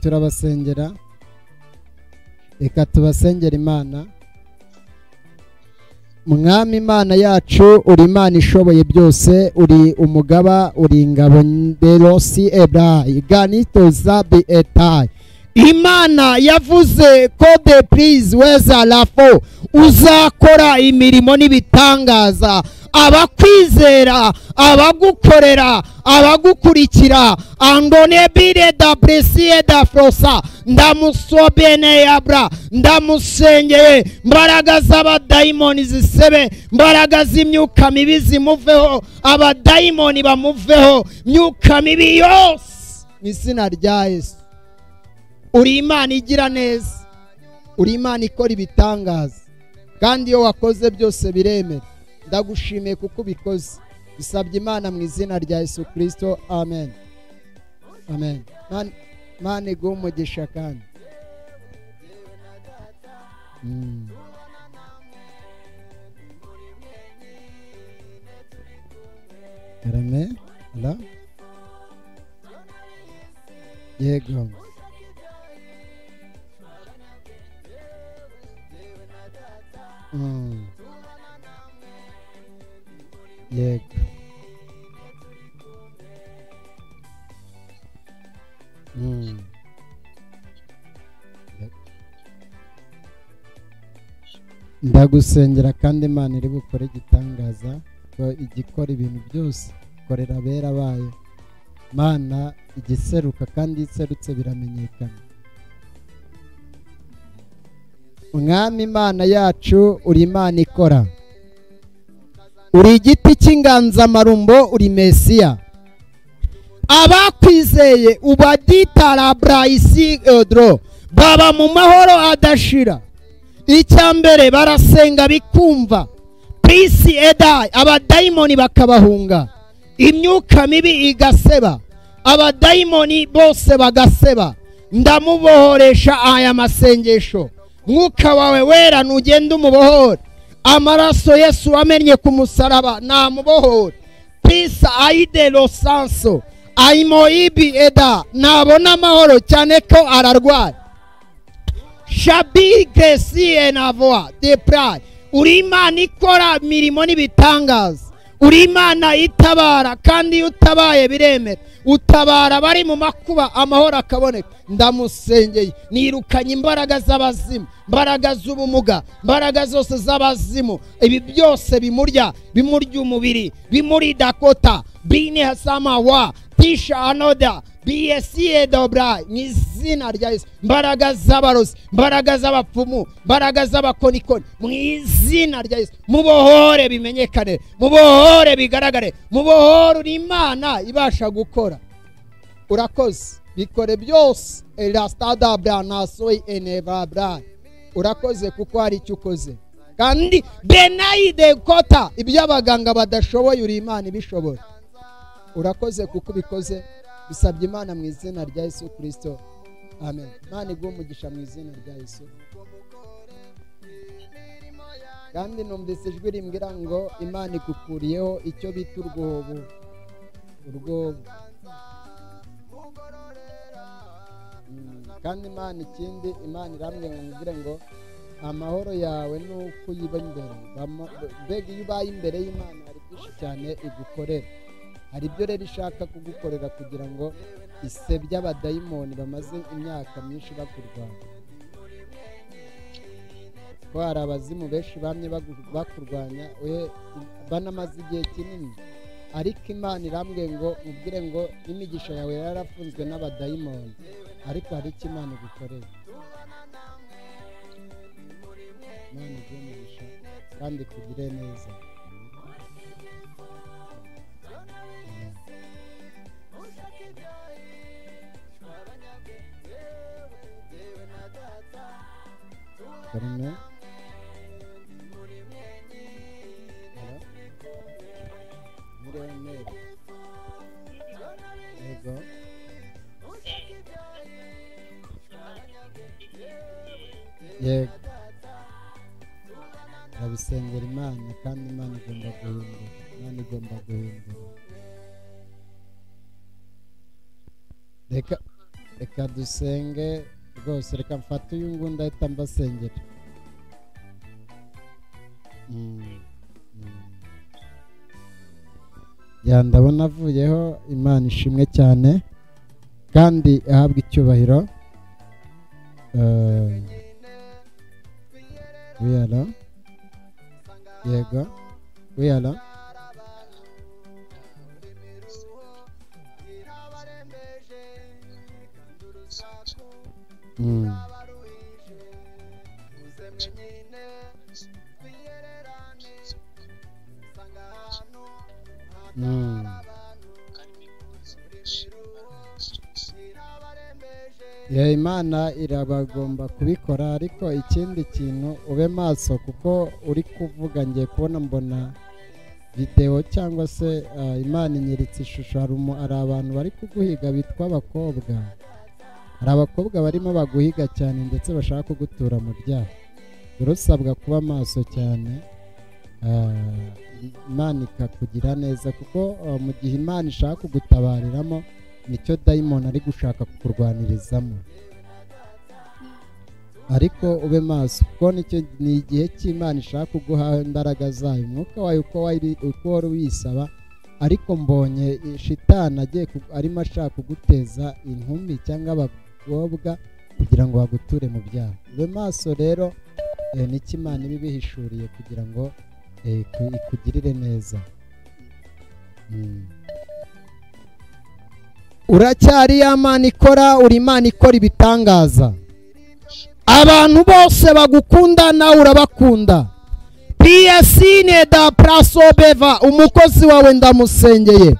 B: turabasengera. Reka tubasengera Imana. Mwami Imana yacu, uri Imana ishoboye byose, uri umugaba, uri ingabo nderosi ebrayi ganito zabi etai. Imana yavuze ko de please weza lafo uzakora imirimo n'ibitangaza, abakwizera, abagukorera, abagukurikira. Angone bire da presie da frosa ndamusobene yabra, ndamusengeye mbaraga z'abadayimoni zisebe, mbaraga z'imyuka mibi zimuveho, abadayimoni bamuveho, myuka mibi yose mu izina rya Yesu. Uri Imana igira neza, uri Imana ikora ibitangaza, kandi iyo wakoze byose biremera. Ndagushimiye kuko ubikoze. Bisabye Imana mu izina rya Yesu Kristo, amen. Amen. Imana iguhe umugisha kandi. Karame? Hello? Yego. Yego. Ndagusengera kandi Imana iri bukore igitangaza, ko igikora ibintu byose korera abera bayo. Imana igiseruka kandi iserutse biramenyekana. Mwami Imana yacu, uri Imana ikora, uri igiti cy'inganzamarumbo, uri Mesiya. Abakwizeye ubaditara brayisi odro baba mu mahoro adashira. Icyambere barasenga bikumva, pisi edai, abadayimoni bakabahunga, imyuka mibi igaseba, abadayimoni bose bagaseba. Ndamubohoresha aya masengesho. Mwuka wawe wera nugenda umubohore. Amaraso Yesu wamennye ku musaraba namubohore. Pisa aide losanso aimoibi eda nabona amahoro cyane ko ararwaye. Shabi Gracie navoa de pride. Uri Imana ikora mirimo n'ibitangaza, uri Imana itabara kandi utabaye biremera. Utabara bari mu makuba, amahoro akaboneka. Ndamusengeye, nirukanye imbaraga z'abazimu, imbaraga z'ubumuga, imbaraga zose z'abazimu. Ibi byose bimurya umubiri, bimuri Dakota, bine hasama wa tisha anoda BSE dobra mu izina rya Yesu. Imbaraga z'abarozi, imbaraga z'abapfumu, imbaraga z'abakonikoni mu izina rya Yesu. Mubohore bimenyekane, mubohore bigaragare, mubohore. Uri Imana ibasha gukora. Urakoze, bikore byose. Elastada bra nasoi eneva bra. Urakoze kuko hari icyo ukoze. kandi benayide kota ibyo abaganga badashoboye uri Imana ibishoboye. Urakoze kuko ubikoze, bisabye Imana mu izina rya Yesu Kristo, amen. Imana iguhe umugisha mu izina rya Yesu. Kandi numvise ijwi rimbwira ngo Imana igukuriyeho icyo bita urwobo. Kandi Imana ikindi, Imana irambwira ngo amahoro yawe nuko uyiba imbere. Mbega iyo ubaye imbere y'Imana hari byinshi cyane igukorera. Hari ibyo rero ishaka kugukorera kugira ngo isebye abadayimoni bamaze imyaka myinshi bakurwanya. Ko hari abazimu benshi bamye bakurwanya banamaze igihe kinini, ariko Imana irambwiye ngo ubwire ngo n'imigisha yawe yarafunzwe n'abadayimoni, ariko hari icyo Imana igukorera. Imana iguhe umugisha kandi kugire neza. Karine yego yego abisengera Imana, kandi Imana igomba guhindura. Imana igomba guhindura. Reka dusenge rwose. Reka mfate uyu nguyu ndahita mbasengera. Ndabona avuyeho. Imana ishimwe cyane kandi ahabwa icyubahiro. Wiyala yego wiyala Imana irabagomba kubikora, ariko ikindi kintu ube maso, kuko uri kuvuga ngiye kubona mbona video cyangwa se Imana inyiritse ishusho. Hari abantu bari kuguhiga bitwa abakobwa. Hari abakobwa barimo baguhiga cyane ndetse bashaka kugutura mu byaha. Urasabwa kuba maso cyane, Imana ikakugira neza, kuko mu gihe Imana ishaka kugutabariramo nicyo dayimoni ari gushaka kukurwanirizamo. Ariko ube maso, kuko nicyo ni igihe cy'Imana ishaka kuguha imbaraga zayo, umwuka wayo uko wari wisaba. Ariko mbonye shitani agiye arimo ashaka kuguteza inkumi cyangwa abakobwa kugira ngo baguture mu byaha. Ube maso rero, nicyo Imana iba ibihishuriye kugira ngo ikugirire neza. Uracyari ya Mana ikora, uri Imana ikora ibitangaza. Abantu bose bagukunda nawe urabakunda. Piyasine da prasobeva, umukozi wawe ndamusengeye,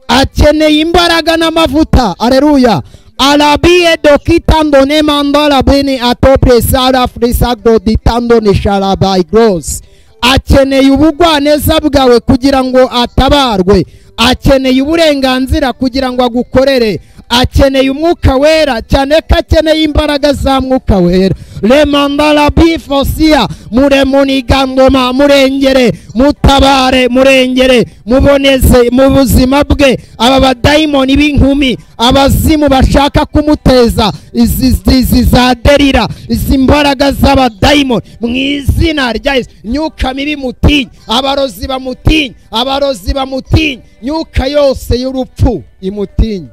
B: akeneye imbaraga n'amavuta. Aleluya. Alabie dokitando ne mandala bene atopre sara frisagdo ditando ne sharabai gross. Akeneye ubugwaneza bwawe kugira ngo atabarwe. Akeneye uburenganzira kugira ngo agukorere. Akeneye umwuka wera cyane ko akeneye imbaraga za mwuka wera. Remandala bifosia muremoni gandoma, murengere, mutabare, murengere, muboneze mu buzima bwe aba badayimoni b'inkumi, abazimu bashaka kumuteza izi za derira, izi mbaraga z'abadayimoni mu izina rya Yesu. Myuka mibi mutinye, abarozi bamutinye, abarozi bamutinye, myuka yose y'urupfu imutinye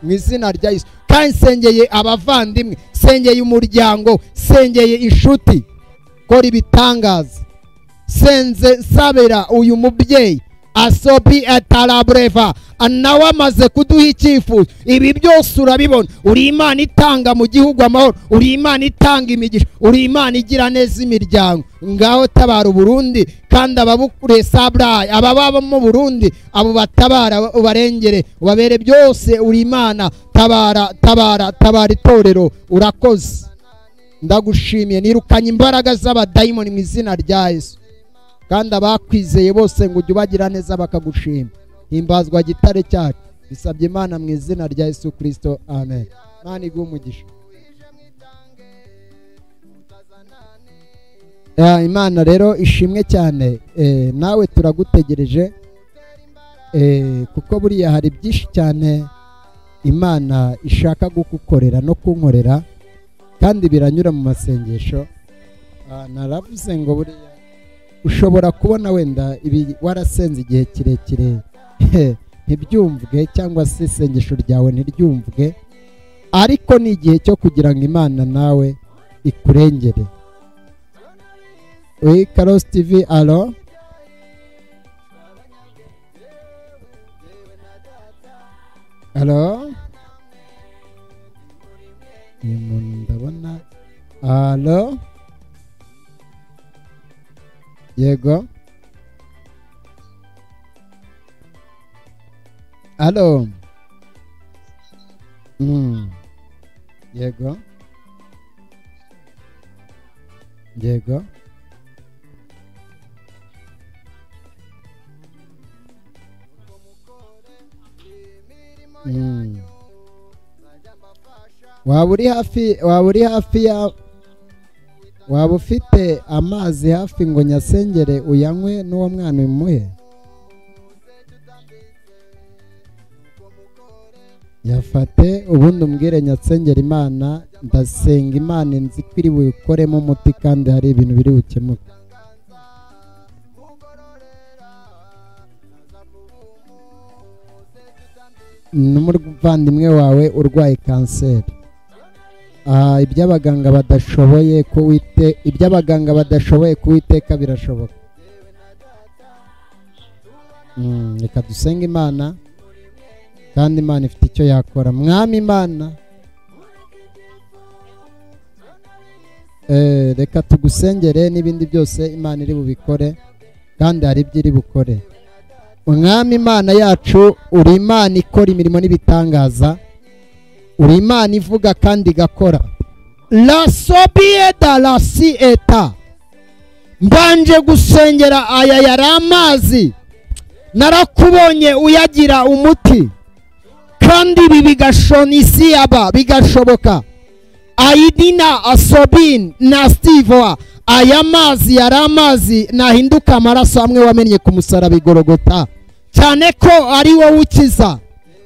B: mu izina rya Yesu. Kandi sengeye abavandimwe, sengeye umuryango, sengeye inshuti, kora ibitangaza. Senze sabera uyu mubyeyi asobi atarabreva, nawe amaze kuduha icyifuzo. Ibi byose urabibona, uri Imana itanga mu gihugu amahoro, uri Imana itanga imigisha, uri Imana igira neza imiryango. Ngaho tabara Burundi, kandi ababukure sabra ababa mu Burundi abo batabara ubarengere, ubabere byose. Uri Imana tabara, tabara, tabara itorero. Urakoze. ndagushimiye, nirukanye imbaraga z'abadayimoni mu izina rya Yesu, kandi abakwizeye bose ngo ujye ubagira neza bakagushima. Himbazwa gitare cyacu, bisabye Imana mu izina rya Yesu Kristo, amen. Imana iguhe umugisha. Imana rero ishimwe cyane. Nawe turagutegereje, kuko buriya hari byinshi cyane Imana ishaka gukukorera no kunkorera, kandi biranyura mu masengesho. Naravuze ngo buriya ushobora kubona wenda ibi warasenze igihe kirekire ntibyumvwe, cyangwa se isengesho ryawe ntiryumvwe, ariko ni igihe cyo kugira ngo Imana nawe ikurengere. Cyose TV, alo. Alo. Ndabona. Alo. Yego. Alo. Yego. Yego. Waba uri hafi ya, waba ufite amazi hafi ngo nyasengere uyanywe n'uwo mwana uyimuhe? Yafate ubundi umbwire nyasengera Imana, ndasenga Imana nzi ko iri bukoremo umuti kandi hari ibintu biri bukemuke. N'umuvandimwe wawe urwaye kanseri, iby'abaganga badashoboye kuwiteka birashoboka. Reka dusenga Imana, kandi Imana ifite icyo yakora. Mwami Imana, reka tugusengere, n'ibindi byose Imana iri bubikore, kandi hari ibyo iri bukore. Mwami Imana yacu, uri Imana ikora imirimo n'ibitangaza, uri Imana ivuga kandi igakora. La sobieda la sieta, mbanje gusengera aya yari amazi, narakubonye uyagira umuti, kandi ibi bigashonisi yaba bigashoboka. Aidina asobin na stivoa, aya mazi yari amazi nahinduka amaraso amwe wamennye ku musaraba i Golgotha, cyane ko ari wowe ukiza.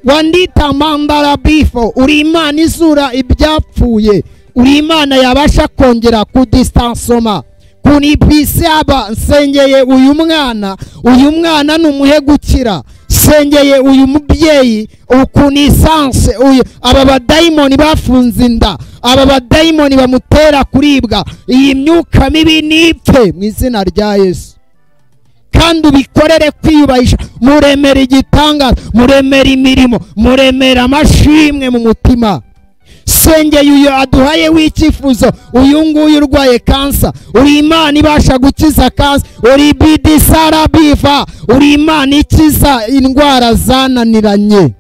B: Wandita mandara bifo, uri Imana izura ibyapfuye, uri Imana yabasha kongera kudistansoma kunibisaba. Nsengeye uyu mwana numuhe gukira, nsengeye uyu mubyeyi ukunisanse, aba badayimoni bafunze inda, aba badayimoni bamutera kuribwa, iyi myuka mibi nipfe mu izina rya Yesu, kandi ubikorere kwiyubahisha. Muremera igitangaza, muremera imirimo, muremera amashimwe mu mutima. Sengeye uyu aduhaye w'icyifuzo, uyu nguyu urwaye kansa, uri Imana ibasha gukiza kansa, uri bidisara biva, uri Imana ikiza indwara zananiranye.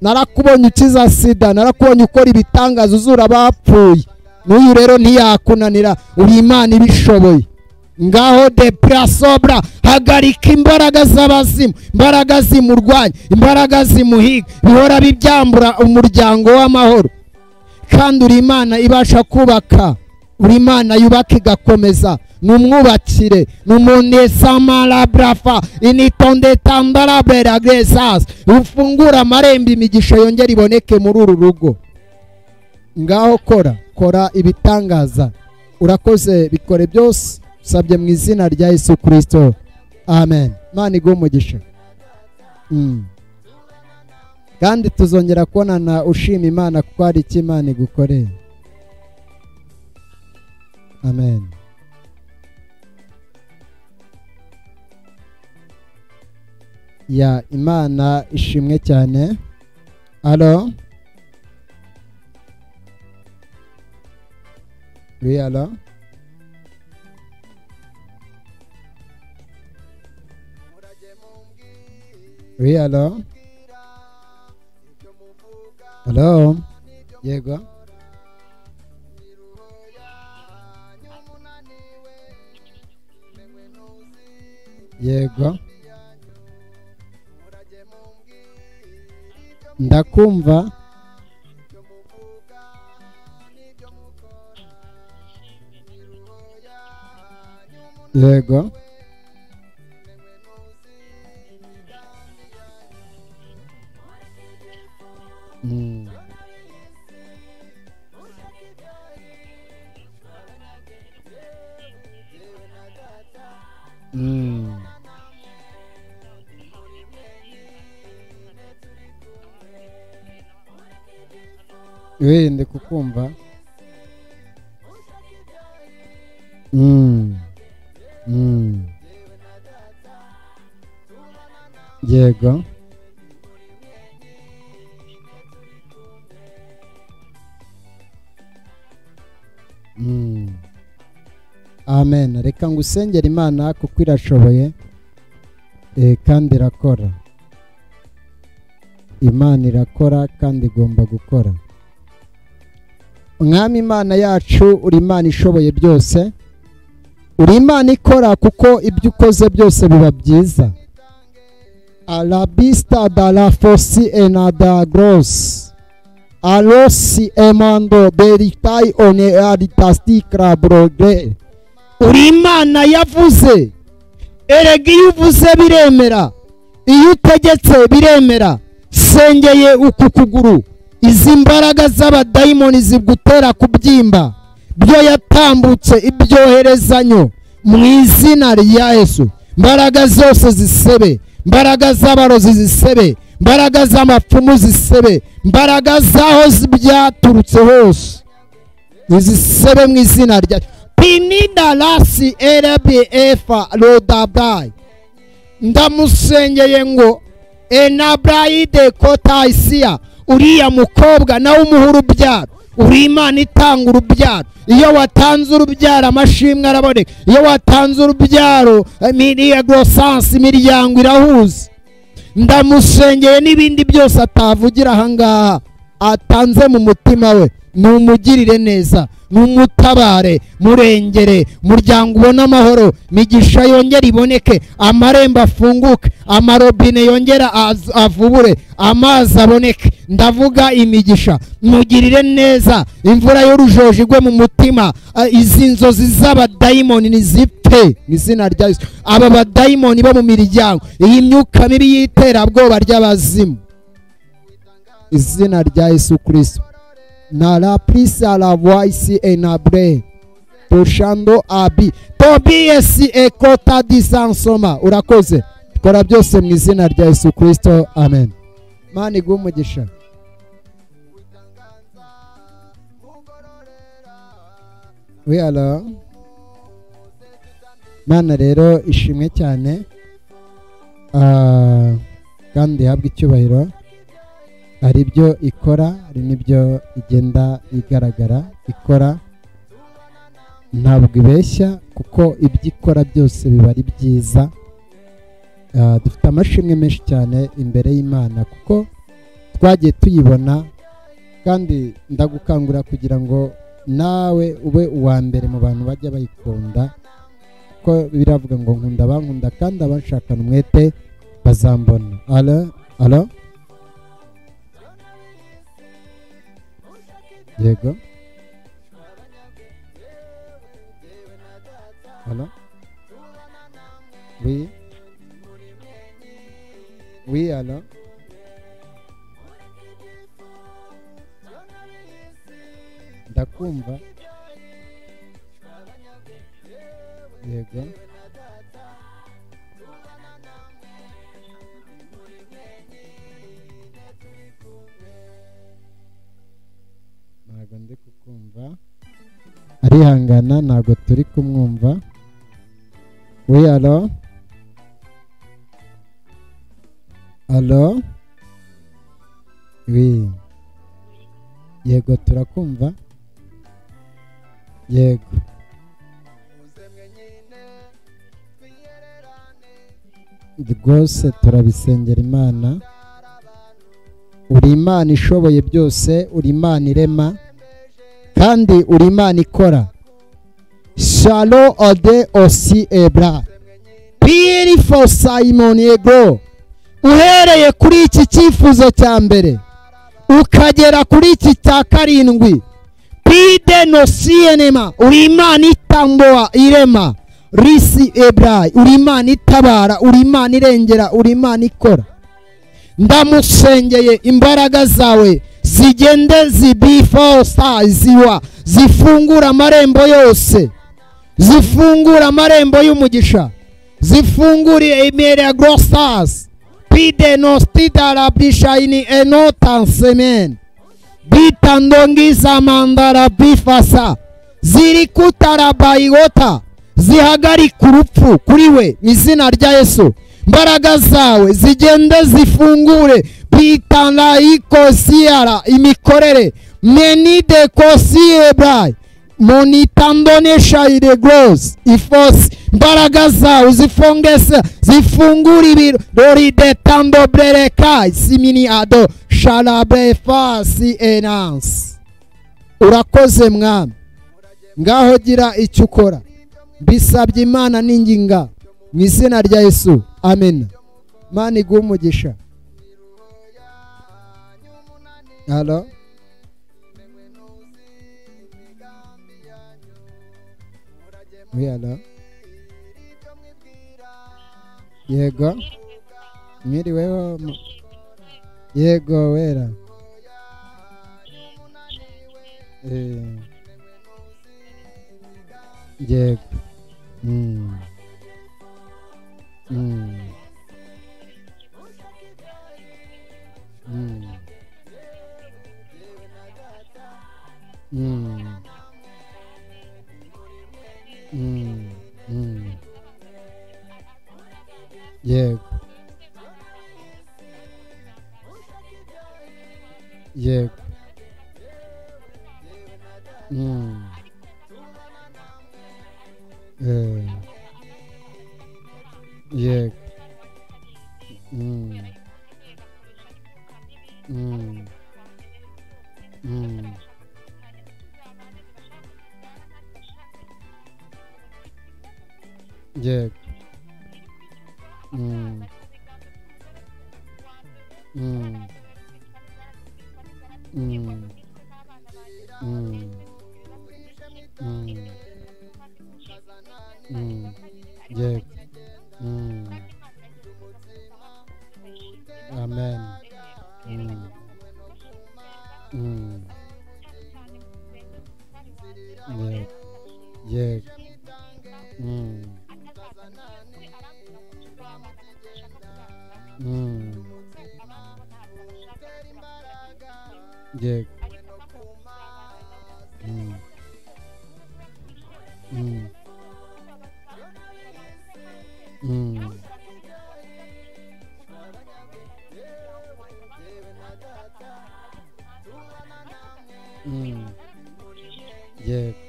B: Narakubonye ukiza sida, narakubonye ukora ibitangaza uzura abapfuye, n'uyu rero ntiyakunanira, uri Imana ibishoboye. Ngaho de prasobra, hagarika imbaraga z'abazimu, imbaraga zimurwanya, imbaraga zimuhiga, bihora bibyambura umuryango w'amahoro. Kandi uri Imana ibasha kubaka, uri Imana yubaka igakomeza. Numwubakire, numunesamara brafa, initonde tambara beragresas, ufungura amarembo imigisha yongera iboneke muri uru rugo. Ngaho kora ibitangaza. Urakoze, bikore byose usabye mu izina rya Yesu Kristo, amen. Imana iguhe umugisha. Kandi tuzongera kubonana ushima Imana kuko hari icyo Imana igukoreye. Amen. Ya Imana ishimwe cyane. Alo. Oui, alo. Oui, alo. Alo. Yego. yego ndakumva yego wende kukumva yego amen. Reka ngusengera Imana kuko irashoboye kandi irakora. Imana irakora kandi igomba gukora. Mwami Imana yacu uri Imana ishoboye byose, uri Imana ikora kuko ibyo ukoze byose biba byiza. Alabista dalla fossi enada gross alosi emando beritai one aditastikra brogre. Uri Imana yavuze, erega iyo uvuze biremera, iyo utegetse biremera. Sengeye uku kuguru, izi mbaraga z'abadayimoni zigutera kubyimba byo yatambutse ibyoherezanyo mu izina rya Yesu. Mbaraga zose zisebe, mbaraga z'abarozi zisebe, mbaraga z'amapfumu zisebe, mbaraga zaho byaturutse hose izisebe mu izina rya Pinida lasi efa lodabai. Ndamusengeye ngo enabraide kotaisia, uriya mukobwa nawe umuha urubyaro. Uri Imana itanga urubyaro. Iyo watanze urubyaro amashimwe araboneka. Iyo watanze urubyaro miriya grossance imiryango irahuza. Ndamusengeye n'ibindi byose atavugira ahangaha atanze mu mutima we, numugirire neza, numutabare, murengere, muryango ubona amahoro, migisha yongera iboneke, amarembo afunguke, amarobine yongera avubure, amazi aboneke. Ndavuga imigisha, mugirire neza, imvura y'urujoji igwe mu mutima. Izi nzozi z'abadayimoni nizipfe mu izina rya Yesu. Aba badayimoni bo mu miryango, iyi myuka mibi y'iterabwoba ry'abazimu, izina rya Yesu Kristo. Nala prisa la voice enabre toshando abi tobiesi ekota disansoma. Urakoze, kora byose mu izina rya Yesu Kristo, amen. Mana iguhe umugisha. Wiyala Mana rero ishimwe cyane kandi habwa icyubahiro. Hari ibyo ikora, hari n'ibyo igenda igaragara ikora. Ntabwo ibeshya kuko ibyo ikora byose biba ari byiza. Dufite amashimwe menshi cyane imbere y'Imana kuko twagiye tuyibona, kandi ndagukangurira kugira ngo nawe ube uwa mbere mu bantu bajya bayikunda, kuko biravuga ngo nkunda bankunda kandi abanshakana umwete bazambona. Alo yego, alo oui alo ndakumva yego. Ntabwo ndi kukumva, arihangana, ntabwo turi kumwumva. Oui alo alo oui yego turakumva yego. Rwose turabisengera Imana. Uri Imana ishoboye byose, uri Imana irema kandi uri Imana ikora. Shalo ode osi ebra piri for Simon yego uhereye kuri iki cyifuzo cya mbere ukagera kuri iki cya karindwi pide no sienema uri Imana itamboa irema risi ebrayi uri Imana itabara uri Imana irengera uri Imana ikora ndamusengeye imbaraga zawe zigende zibifosa ziwa zifungura amarembo yose zifungura amarembo y'umugisha zifunguriye imere grosas pide no stidara bishaini enotansemen bitandongiza mandara bifasa ziri kutarabayota zihagarika urupfu kuri we izina rya Yesu mbaraga zawe zigende zifungure bitana ikosiara imikorere menide kosiebrai monitandonesha ide gross ifos mbaraga zawe zifongese zifungure ibirori de tando brereka simini ado shalabre fasi enans urakoze mwami ngaho gira icyo ukora bisabye Imana n'inginga mu izina rya Yesu amen Imana iguhe umugisha halo halo yego mwiriweho yego wera yego yego yego yego yego yego amen yego yego yego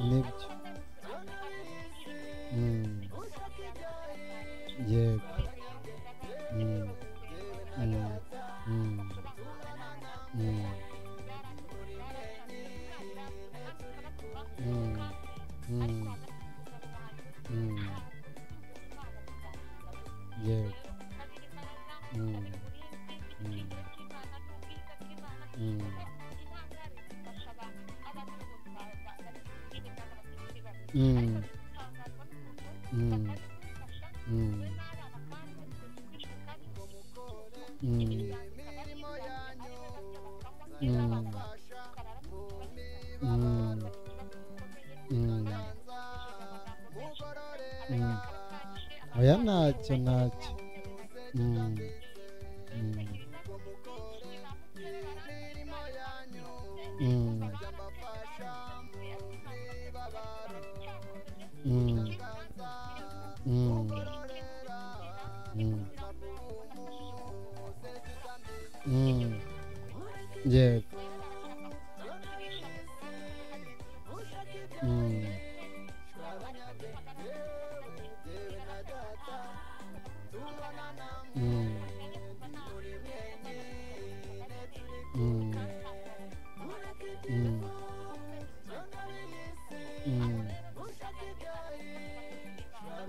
B: nibyo yego oya ntacyo yego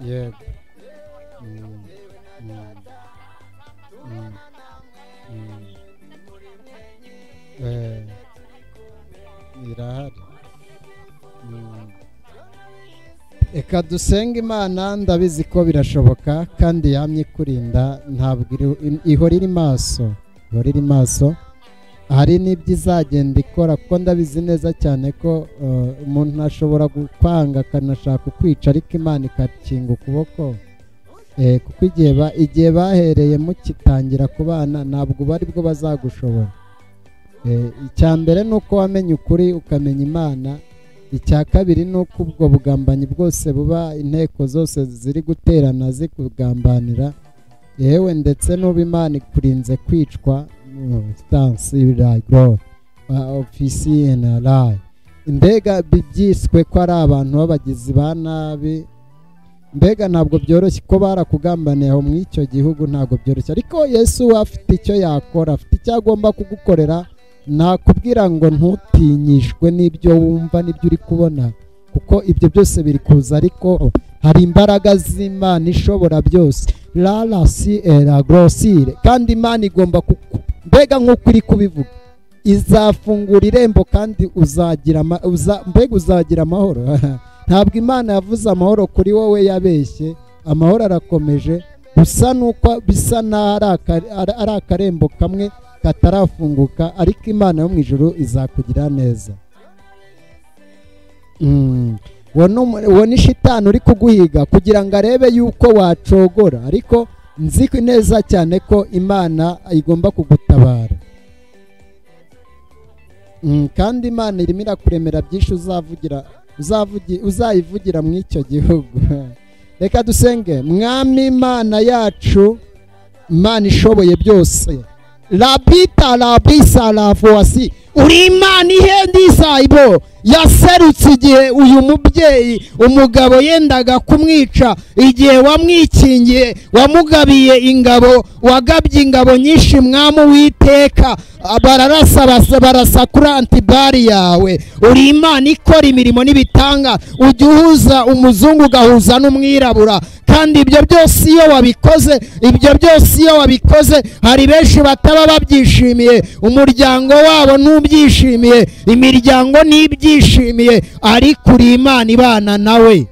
B: yego irahari. Reka dusenge Imana, ndabizi ko birashoboka kandi yamye ikurinda, ntabwo ihora iri maso, hari n'ibyo izagenda ikora kuko ndabizi neza cyane ko umuntu ashobora gukwanga akanashaka kukwica ariko Imana ikakinga ukuboko, kuko igihe bahereye mukitangira kubana ntabwo bari bwo bazagushobora. Icya mbere ni uko wamenya ukuri ukamenya Imana, icya kabiri ni uko ubwo bugambanyi bwose buba inteko zose ziri guterana zikugambanira, yewe ndetse n'ubu Imana ikurinze kwicwa mbega byiswe ko ari abantu b'abagizi ba nabi, mbega ntabwo byoroshye ko barakugambaniye aho muri icyo gihugu, ntabwo byoroshye, ariko Yesu we afite icyo yakora, afite icyo agomba kugukorera. Nakubwira ngo ntutinyishwe n'ibyo wumva n'ibyo uri kubona, kuko ibyo byose biri kuza, ariko hari imbaraga z'Imana ishobora byose, kandi Imana igomba mbega nk'uko uri kubivuga izafungura irembo kandi uzagira amahoro. Ntabwo Imana yavuze amahoro kuri wowe yabeshye, amahoro arakomeje, gusa nuko bisa n'aho ari akarembo kamwe katarafunguka, ariko Imana yo mu ijuru izakugira neza. Uwo ni shitani uri kuguhiga kugira ngo arebe yuko wacogora, ariko nzi neza cyane ko Imana igomba kugutabara, kandi Imana irimo irakuremera byinshi uzayivugira muri icyo gihugu. Reka dusenge. Mwami Imana yacu, Imana ishoboye byose, rabita rabisa ravuasi, uri Imana ihendisa ibo yaserutse igihe uyu mubyeyi umugabo yendaga kumwica, igihe wamwikingiye, wamugabiye ingabo, wagabye ingabo nyinshi Mwami Uwiteka, barasa kuri antibari yawe. Uri Imana ikora imirimo n'ibitanga, ujya uhuza umuzungu ugahuza n'umwirabura, kandi ibyo byose iyo wabikoze hari benshi bataba babyishimiye, umuryango wabo ntubyishimiye, imiryango ntibyishimiye, ariko uri Imana ibana nawe.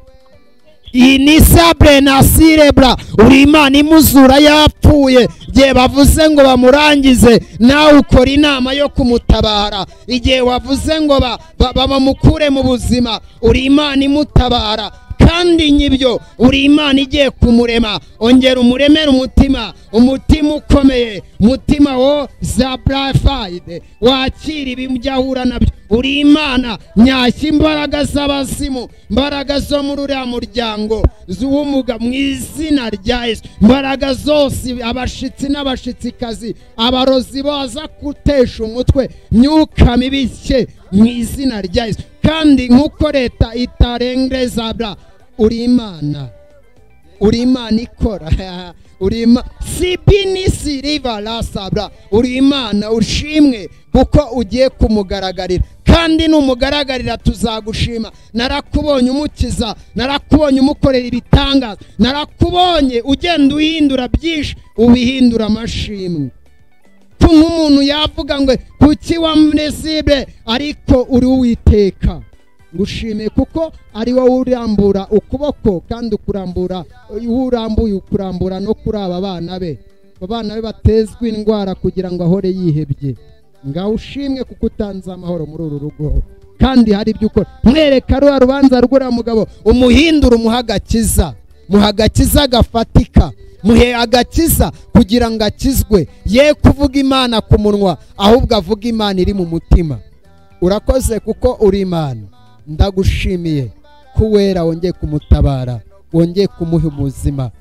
B: Iyi ni sabre na sirebra, uri Imana imuzura yapfuye, igihe bavuze ngo bamurangize nawe ukora inama yo kumutabara, igihe wavuze ngo bamukure mu buzima uri Imana imutabara, kandi nyibyo uri Imana igiye kumurema, ongera umuremere umutima ukomeye, umutima wo zabrafide, wakira ibimbyahura nabyo. Uri Imana nyashya imbaraga z'abazimu, imbaraga zo muri uriya muryango z'ubumuga mu izina rya Yesu, imbaraga zose, abashitsi n'abashitsikazi, abarozi baza gutesha umutwe, myuka mibishye mu izina rya Yesu, kandi nk'uko leta itarengereza uri Imana ikora. Sibini siriva lasabra, uri Imana ushimwe kuko ugiye kumugaragarira, kandi numugaragarira tuzagushima. Narakubonye umukiza, narakubonye umukorera ibitangaza, narakubonye ugenda uhindura byinshi, ubihindura amashimwe. Nk'umuntu yavuga ngo kuki wamnesibe, ariko uri Uwiteka ngushime kuko ari wowe urambura ukuboko, kandi urambuye ukurambura no kuri aba bana be batezwe indwara kugira ngo ahore yihebye. Ngaho ushimwe kuko utanze amahoro muri uru rugo, kandi hari ibyo ukora. Mwereka ruba rubanza rw'uriya mugabo, umuhindura umuha agakiza gafatika, muhe agakiza kugira ngo akizwe, ye kuvuga Imana ku munwa, ahubwo avuga Imana iri mu mutima. Urakoze kuko uri Imana, ndagushimiye kuwera, wongeye kumutabara, wongeye kumuha ubuzima.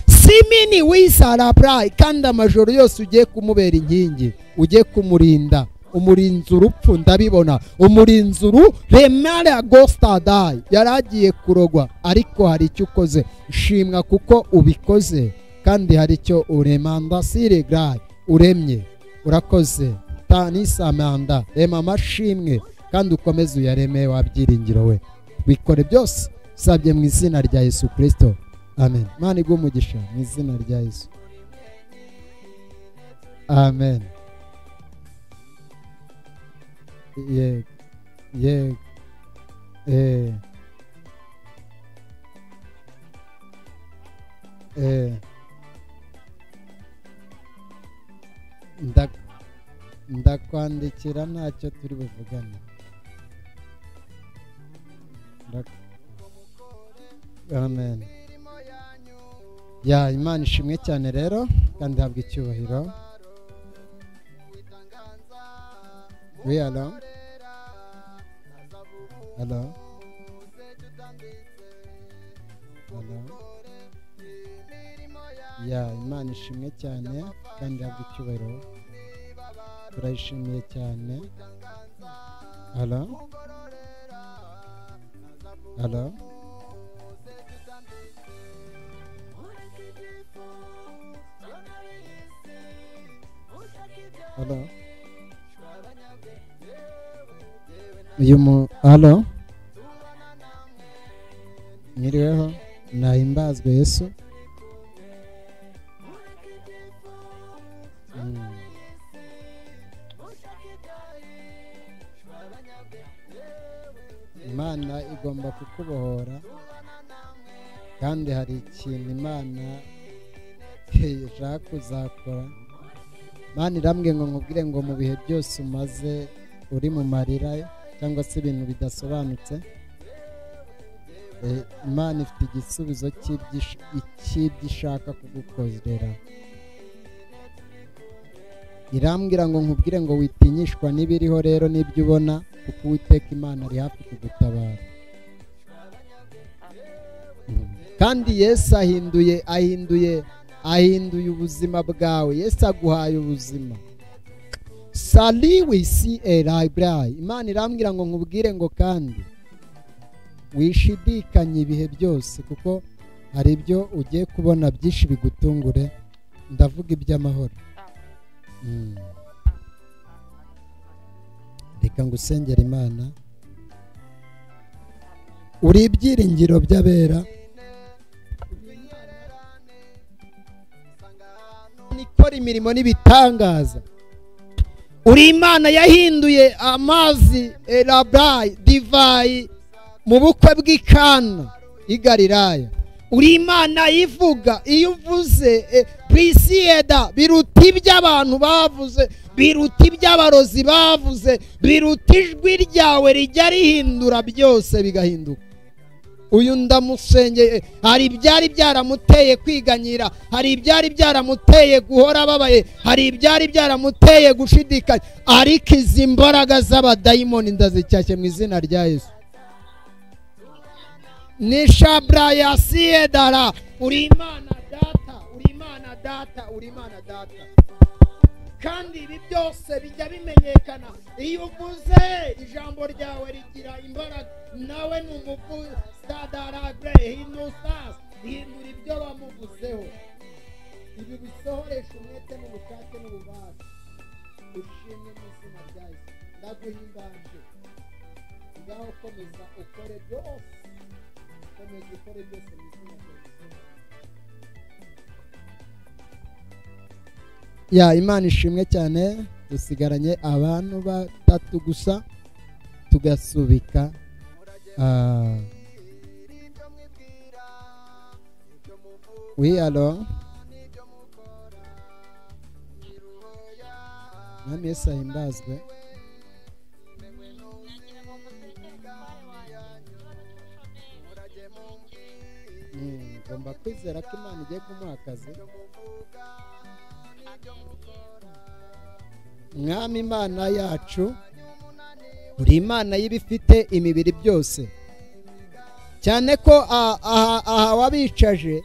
B: Simini wisarabrai, kandi amajoro yose ugiye kumubera inkingi, ugiye kumurinda, umurinzi urupfu ndabibona, umurinzi remare agosta dai, yaragiye kurogwa, ariko hari icyo ukoze. Shimwa kuko ubikoze, kandi hari icyo uremanda siregrai uremye. Urakoze tanisamanda, rema amashimwe kandi ukomeze uyareme, wabyiringiro we. Bikore byose sabye mu izina rya Yesu Kristo, amen. Imana iguhe umugisha mu izina rya Yesu, amen. Yego, yego, ndakwandikira ntacyo turi buvugane. Amen. Ya Imana ishimwe cyane rero kandi habwa icyubahiro. Oui, alors? Alors? Alors? Ya Imana ishimwe cyane kandi habwa icyubahiro. Turayishimiye cyane. Alors? Alors? Alors? Halo, mwiriweho, nahimbazwe Yesu. Imana igomba kukubohora kandi hari ikintu Imana ishaka kuzakora. Imana irambwiye ngo nkubwire ngo mu bihe byose umaze uri mu marira cyangwa se ibintu bidasobanutse, Imana ifite igisubizo cy'ibyo ishaka kugukorera. Irambwira ngo nkubwire ngo witinyishwa n'ibiriho rero n'ibyo ubona, kuko Uwiteka Imana ari hafi kugutabara. Kandi Yesu ahinduye ubuzima bwawe. Yesu aguhaye ubuzima. Sali wisi library. Imana irambwira ngo nkubwire ngo kandi wishidikanye ibihe byose, kuko hari ibyo ugiye kubona byinshi bigutungure. Ndavuga iby'amahoro. Reka ngusengera Imana. Uri ibyiringiro by'abera, ikora imirimo n'ibitangaza. Uri Imana yahinduye amazi elabrayi divayi mu bukwe bw'ikana i Galilaya. Uri Imana ivuga, iyo uvuze prisiyeda biruta iby'abantu bavuze, biruta iby'abarozi bavuze, biruta ijwi ryawe rijya rihindura byose bigahinduka. Uyu ndamusengeye, hari ibyari byaramuteye kwiganyira, hari ibyari byaramuteye guhora ababaye, hari ibyari byaramuteye gushidikanya, ariko izi mbaraga z'abadayimoni ndazicyashye mu izina rya Yesu. Ni shabra ya siedara. Uri Imana data, uri Imana data, uri Imana data. Kandi ibi byose bijya bimenyekana iyo uvuze ijambo ryawe rigira imbaraga. Nawe ni umuvuzi sadaragre hinusas, hindura ibyo bamuvuzeho. Ibi bisohoresha umwete n'ubushake n'ububasha. Ushimwe mu izina rya Yesu. Ndaguhimbaje. Ngaho komeza ukore byose. Komeza ukore byose mu izina rya Yesu. Ya Imana ishimwe cyane. Dusigaranye abantu batatu gusa tugasubika. Oui, alors? Mwami Yesu ahimbazwe. Ngomba kwizera ko Imana igiye kumuha akazi. Mwami Imana yacu, uri Imana y'ibifite imibiri byose, cyane ko aha wabicaje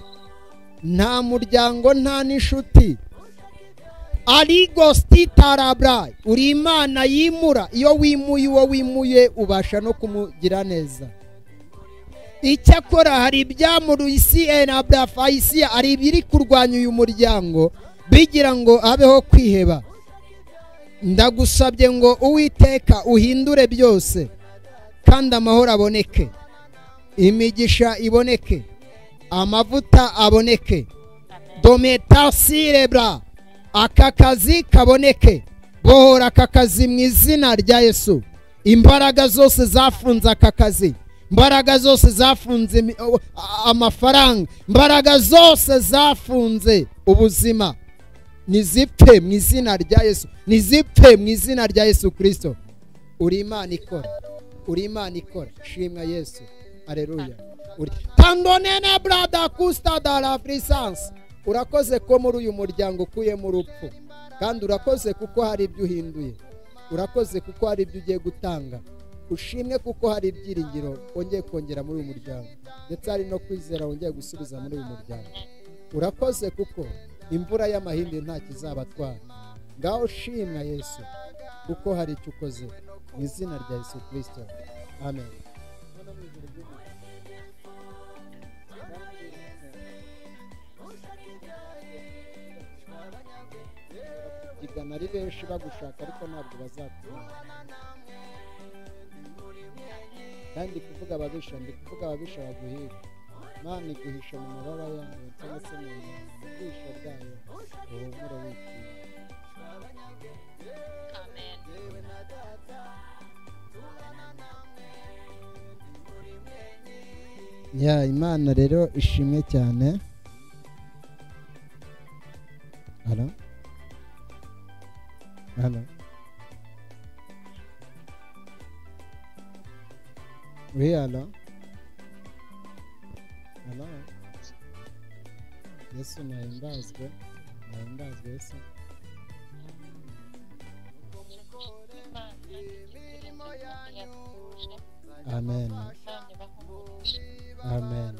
B: nta muryango nta n'inshuti. Arigostitarabrayi, uri Imana yimura. Iyo wimuye uwo wimuye ubasha no kumugira neza. Icyakora hari ibyamuruye isi enabrafayisi, ari ibiri kurwanya uyu muryango bigira ngo habeho kwiheba. Ndagusabye ngo Uwiteka uhindure byose, kandi amahoro aboneke, imigisha iboneke, amavuta aboneke, dometa sirebra, aka kazi kaboneke, bohora aka kazi mu izina rya Yesu. Imbaraga zose zafunze aka kazi, imbaraga zose zafunze amafaranga, imbaraga zose zafunze ubuzima, nizipfe mu izina rya Yesu, nizipfe mu izina rya Yesu Kristo. Uri Imana ikora, uri Imana ikora. Shimwa Yesu, haleluya. Tandonene brada kusta da la puissance. Urakoze ko muri uyu muryango ukuye mu rupfu, kandi urakoze kuko hari ibyo uhinduye, urakoze kuko hari ibyo ugiye gutanga. Ushimwe kuko hari ibyiringiro wongeye kongera muri uyu muryango, ndetse hari no kwizera wongeye gusubiza muri uyu muryango. Urakoze kuko imvura y'amahindi nta kizabatwara. Ngaho shimwa Yesu kuko hari icyo ukoze mu izina rya Yesu Kristo, amen. Igana ari benshi bagushaka ariko ntabwo bazakubona, kandi kuvuga ababisha, ndi kuvuga ababisha baguhiga. Imana iguhisha mu mababa yayo cyangwa se mu bwisho bwayo, uhumure wikwiye. Ya Imana rero ishimwe cyane. Halo halo, oui halo halo. Yesu nahimbazwe, nahimbazwe Yesu. Amen, amen.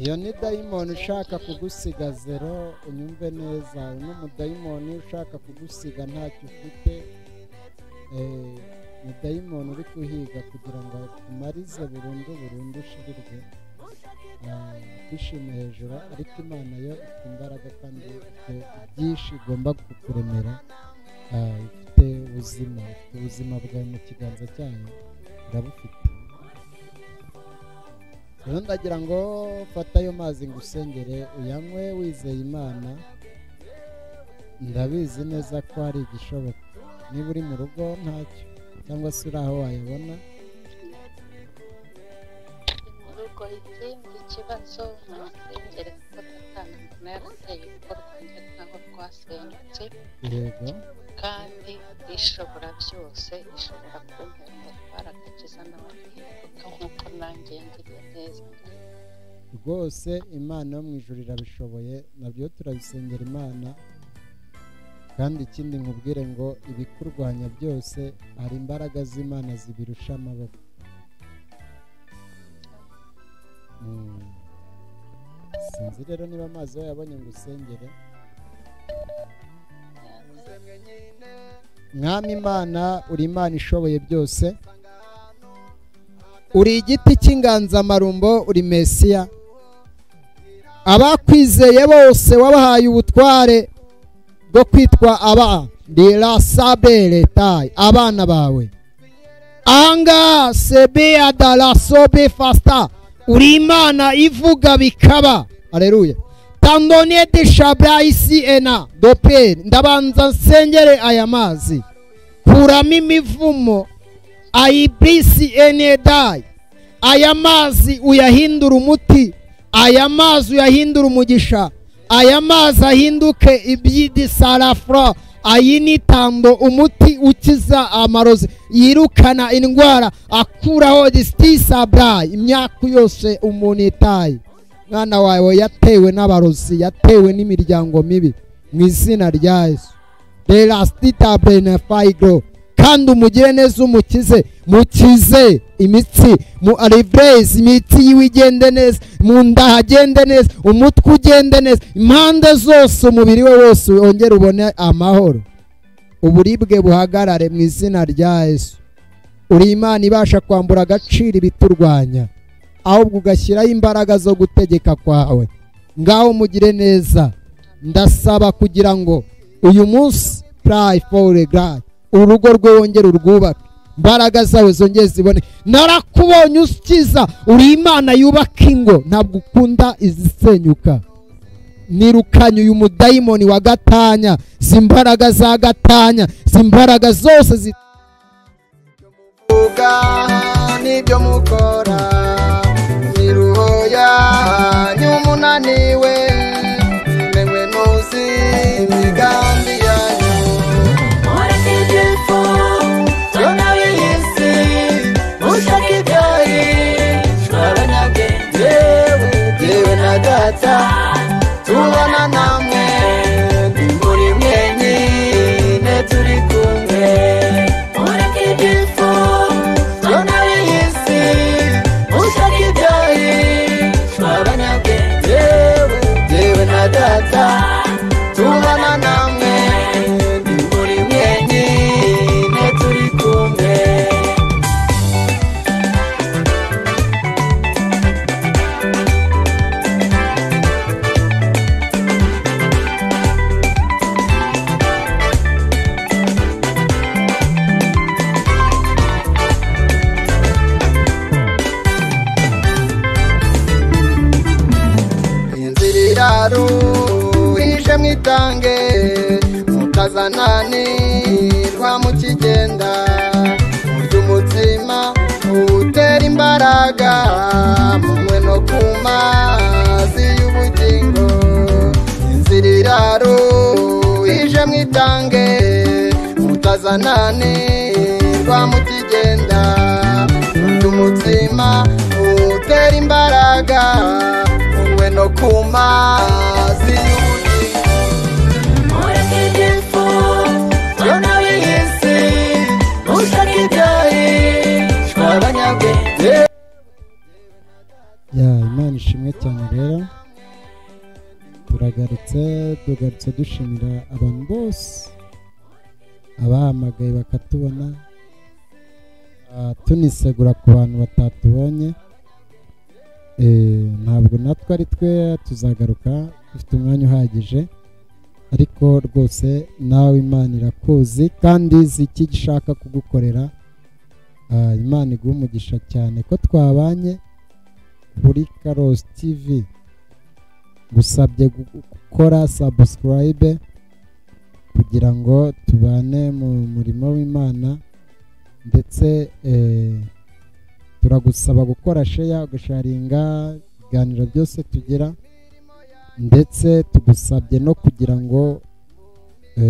B: Iyo ni dayimoni ushaka kugusiga zero, unyumve neza. N'umudayimoni ushaka kugusiga ntacyo ufite, ni dayimoni uri kuhiga kugira ngo akumarize burundu ushirirwe, kwishima hejuru. Ariko Imana yo ifite imbaraga kandi ifite byinshi igomba kukuremera, ifite ubuzima, ifite ubuzima bwawe mu kiganza cyayo, irabufite. Rero ndagira ngo fata ayo mazi ngusengere uyanywe wizeye Imana. Ndabizi neza ko hari igishoboka. Niba uri mu rugo ntacyo, cyangwa se uri aho wayabona.
C: Mu rugo ikindi kibazo nasengere kuko Satani mbona yarateye urugo rwanjye nkaho rwasenyutse.
B: Yego.
C: Kandi ishobora byose, ishobora kumpera umutwaro agakiza n'amategeko nk'uko nanjye ngiriye neza.
B: Rwose Imana yo mu ijuru irabishoboye, nabyo turabisengera Imana. Kandi ikindi nkubwire ngo ibikurwanya byose hari imbaraga z'Imana zibirusha amaboko. Sinzi rero niba amazi wayabonye ngo usengere. Mwami Imana, uri Imana ishoboye byose, uri igiti cy'inganzamarumbo, uri Mesiya. Abakwizeye bose wabahaye ubutware bwo kwitwa abana bawe. Anga sebea dalasobe fasta, uri Imana ivuga bikaba. Haleluya. Tandone de shabra isi ena dope. Ndabanza nsengere aya mazi, kuramo imivumo ayibisi enedai. Aya mazi uyahindura umuti, aya mazi uyahindura umugisha, aya mazi ahinduke ibyidi sarafra. Ayi ni tando, umuti ukiza amarozi, yirukana indwara, akuraho distisa bra. Imyaka yose umuntu itaye, mwana wawe yatewe n'abarozi, yatewe n'imiryango mibi, mu izina rya Yesu. Delastita benefaigo kandi umugire neza umukize, mukize imitsi, mu aribrezi imitsi yiwe igende neza, mu nda hagende neza, umutwe ugende neza, impande zose umubiri we wose wongere ubone amahoro, uburibwe buhagarare mu izina rya Yesu. Uri Imana ibasha kwambura agaciro ibiturwanya, ahubwo ugashyiraho imbaraga zo gutegeka kwawe. Ngaho mugire neza, ndasaba kugira ngo uyu munsi pray for God, urugo rwe wongere urwubake, imbaraga zawe zongere zibone. Narakubonye ukiza, uri Imana yubaka ingo, ntabwo ukunda izisenyuka. Nirukanye uyu mudayimoni wa gatanya, zimbaraga za gatanya, zimbaraga zose
A: nibyo mukora, niruhoya nyumunaniwe, mengwe nuzi imigambi yanyu. Mureke igifu cyona w'iyisi, ushaka ibyahishwe abanyabwenge, yewe na data tubana namwe, muri mwenyine turi kumwe. Mureke igifu cyona w'iyisi, ushaka ibyahishwe abanyabwenge, yewe na data tubana namwe, muri mwenyine turi kumwe. Ruhije mwitange, mutazananirwa mukigenda, murya umutsima utera imbaraga, munywe no ku mazi y'ubugingo. Inzira iraruhije mwitange, mutazananirwa mukigenda, murya umutsima utera imbaraga, no kumazi y'ubugingo. Mureke igifu cyona w'iyisi, ushaka ibyahishwe abanyabwenge.
B: Imana ishimwe cyane. Rero tugarutse dushimira abantu bose abahamagaye bakatubona, tunisegura ku bantu batatubonye. Ntabwo natwe ari twe tuzagaruka dufite umwanya uhagije, ariko rwose nawe Imana irakuzi kandi izi icyo ishaka kugukorera. Imana iguha umugisha cyane ko twabanye kuri Cyose TV. Gusabye gukora subscribe kugira ngo tubane mu murimo w'Imana, ndetse turagusaba gukora share, ugasharinga ibiganiro byose tugira, ndetse tugusabye no kugira ngo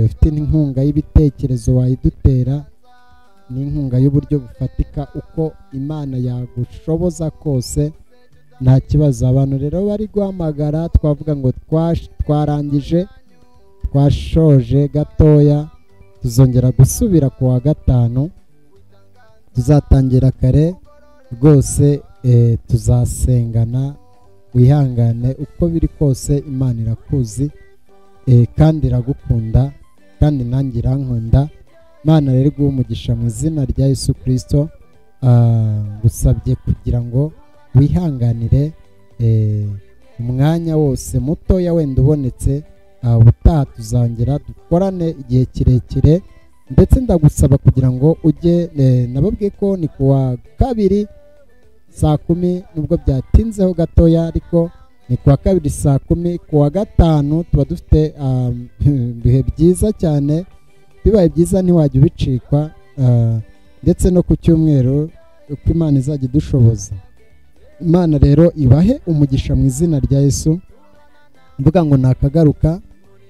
B: ufite inkunga y'ibitekerezo wayidutera, n'inkunga y'uburyo bufatika, uko Imana yagushoboza kose nta kibazo. Abantu rero bari guhamagara, twavuga ngo twarangije, twashoje gatoya, tuzongera gusubira ku wa gatanu, tuzatangira kare rwose. Tuzasengana, wihangane uko biri kose. Imana irakuzi kandi iragukunda, kandi nanjye irankunda. Imana rero iguha umugisha mu izina rya Yesu Kristo. Gusabye kugira ngo wihanganire umwanya wose mutoya wenda ubonetse, ubutaha tuzongera dukorane igihe kirekire. Ndetse ndagusaba kugira ngo ujye, nababwiye ko ni kuwa kabiri saa 10, nubwo byatinzeho gatoya, ariko ni kuwa kabiri saa 10. Kuwa gatanu tuba dufite ibihe byiza cyane, bibaye byiza ntiwajya ubicikwa. Ndetse no ku cyumweru uko Imana izajya idushoboza. Imana rero ibahe umugisha mu izina rya Yesu. Mvuga ngo nakagaruka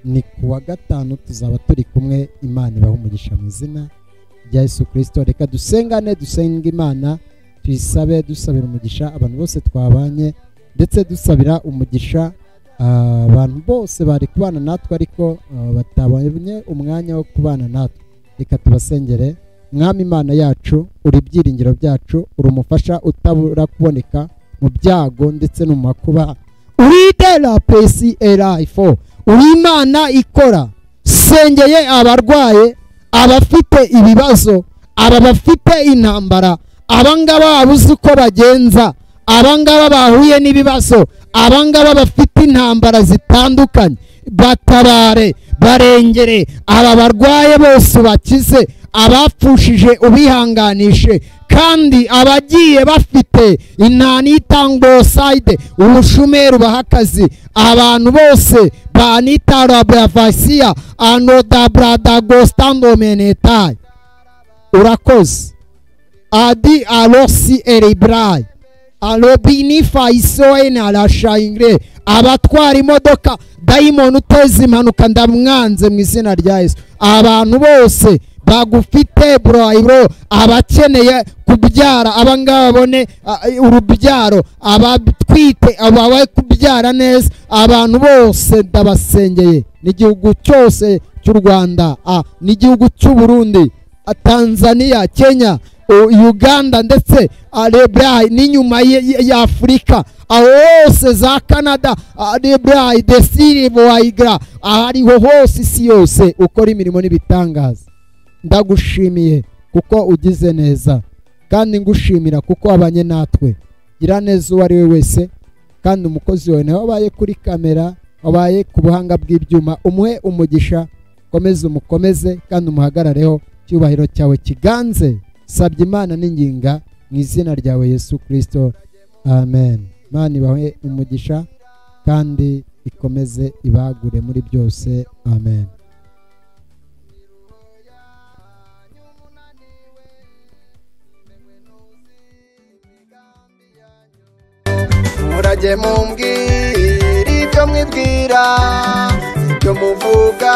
B: ni kuwa gatanu tuzaba turi kumwe. Imana ibahe umugisha mu izina rya Yesu Kristo. Reka dusengane, dusenga Imana, tuyisabe, dusabira umugisha abantu bose twabanye, ndetse dusabira umugisha abantu bose bari kubana natwe ariko batabonye umwanya wo kubana natwe. Reka tubasengere. mwami Imana yacu, uri ibyiringiro byacu, uri umufasha utabura kuboneka mu byago ndetse no mu makuba. Uri de la pesi erayifo, uri Imana ikora. Sengeye abarwaye, abafite ibibazo, aba bafite intambara, abangaba babuze uko bagenza, abangaba bahuye n'ibibazo, abangaba bafite intambara zitandukanye, batabare, barengere. Aba barwaye bose bakize, abapfushije ubihanganishe, kandi abagiye bafite inanitangoside, ubushumeri bahakazi, abantu bose banitarabavasiya anodabradagostandomenetai. Urakoze. Adi alosi eribrai alobinifa isoene alashayingre. Abatwara imodoka, dayimoni uteza impanuka ndamwanze mu izina rya Yesu. Abantu bose bagufite bro, abakeneye kubyara, abangaba babone urubyaro, abatwite abawe kubyara neza, abantu bose ndabasengeye. N'igihugu cyose cy'u Rwanda, n'igihugu cy'u Burundi, Tanzania, Kenya, Uganda ndetse n'inyuma ya Afurika, aho hose za Canada, desire boayigra, ahariho hose isi yose ukora imirimo n'ibitangaza. Ndagushimiye kuko ugize neza, kandi ngushimira kuko wabanye natwe. Gira neza uwo ari we wese, kandi umukozi wawe nawe wabaye kuri kamera, wabaye ku buhanga bw'ibyuma, umuhe umugisha, komeze umukomeze kandi umuhagarareho, cyubahiro cyawe kiganze. Sabye Imana n'inginga mu izina ryawe Yesu Kristo, amen. Imana ibahe umugisha kandi ikomeze ibagure muri byose, amen.
A: Murajye mumbwira ibyo mwibwira, ibyo muvuga.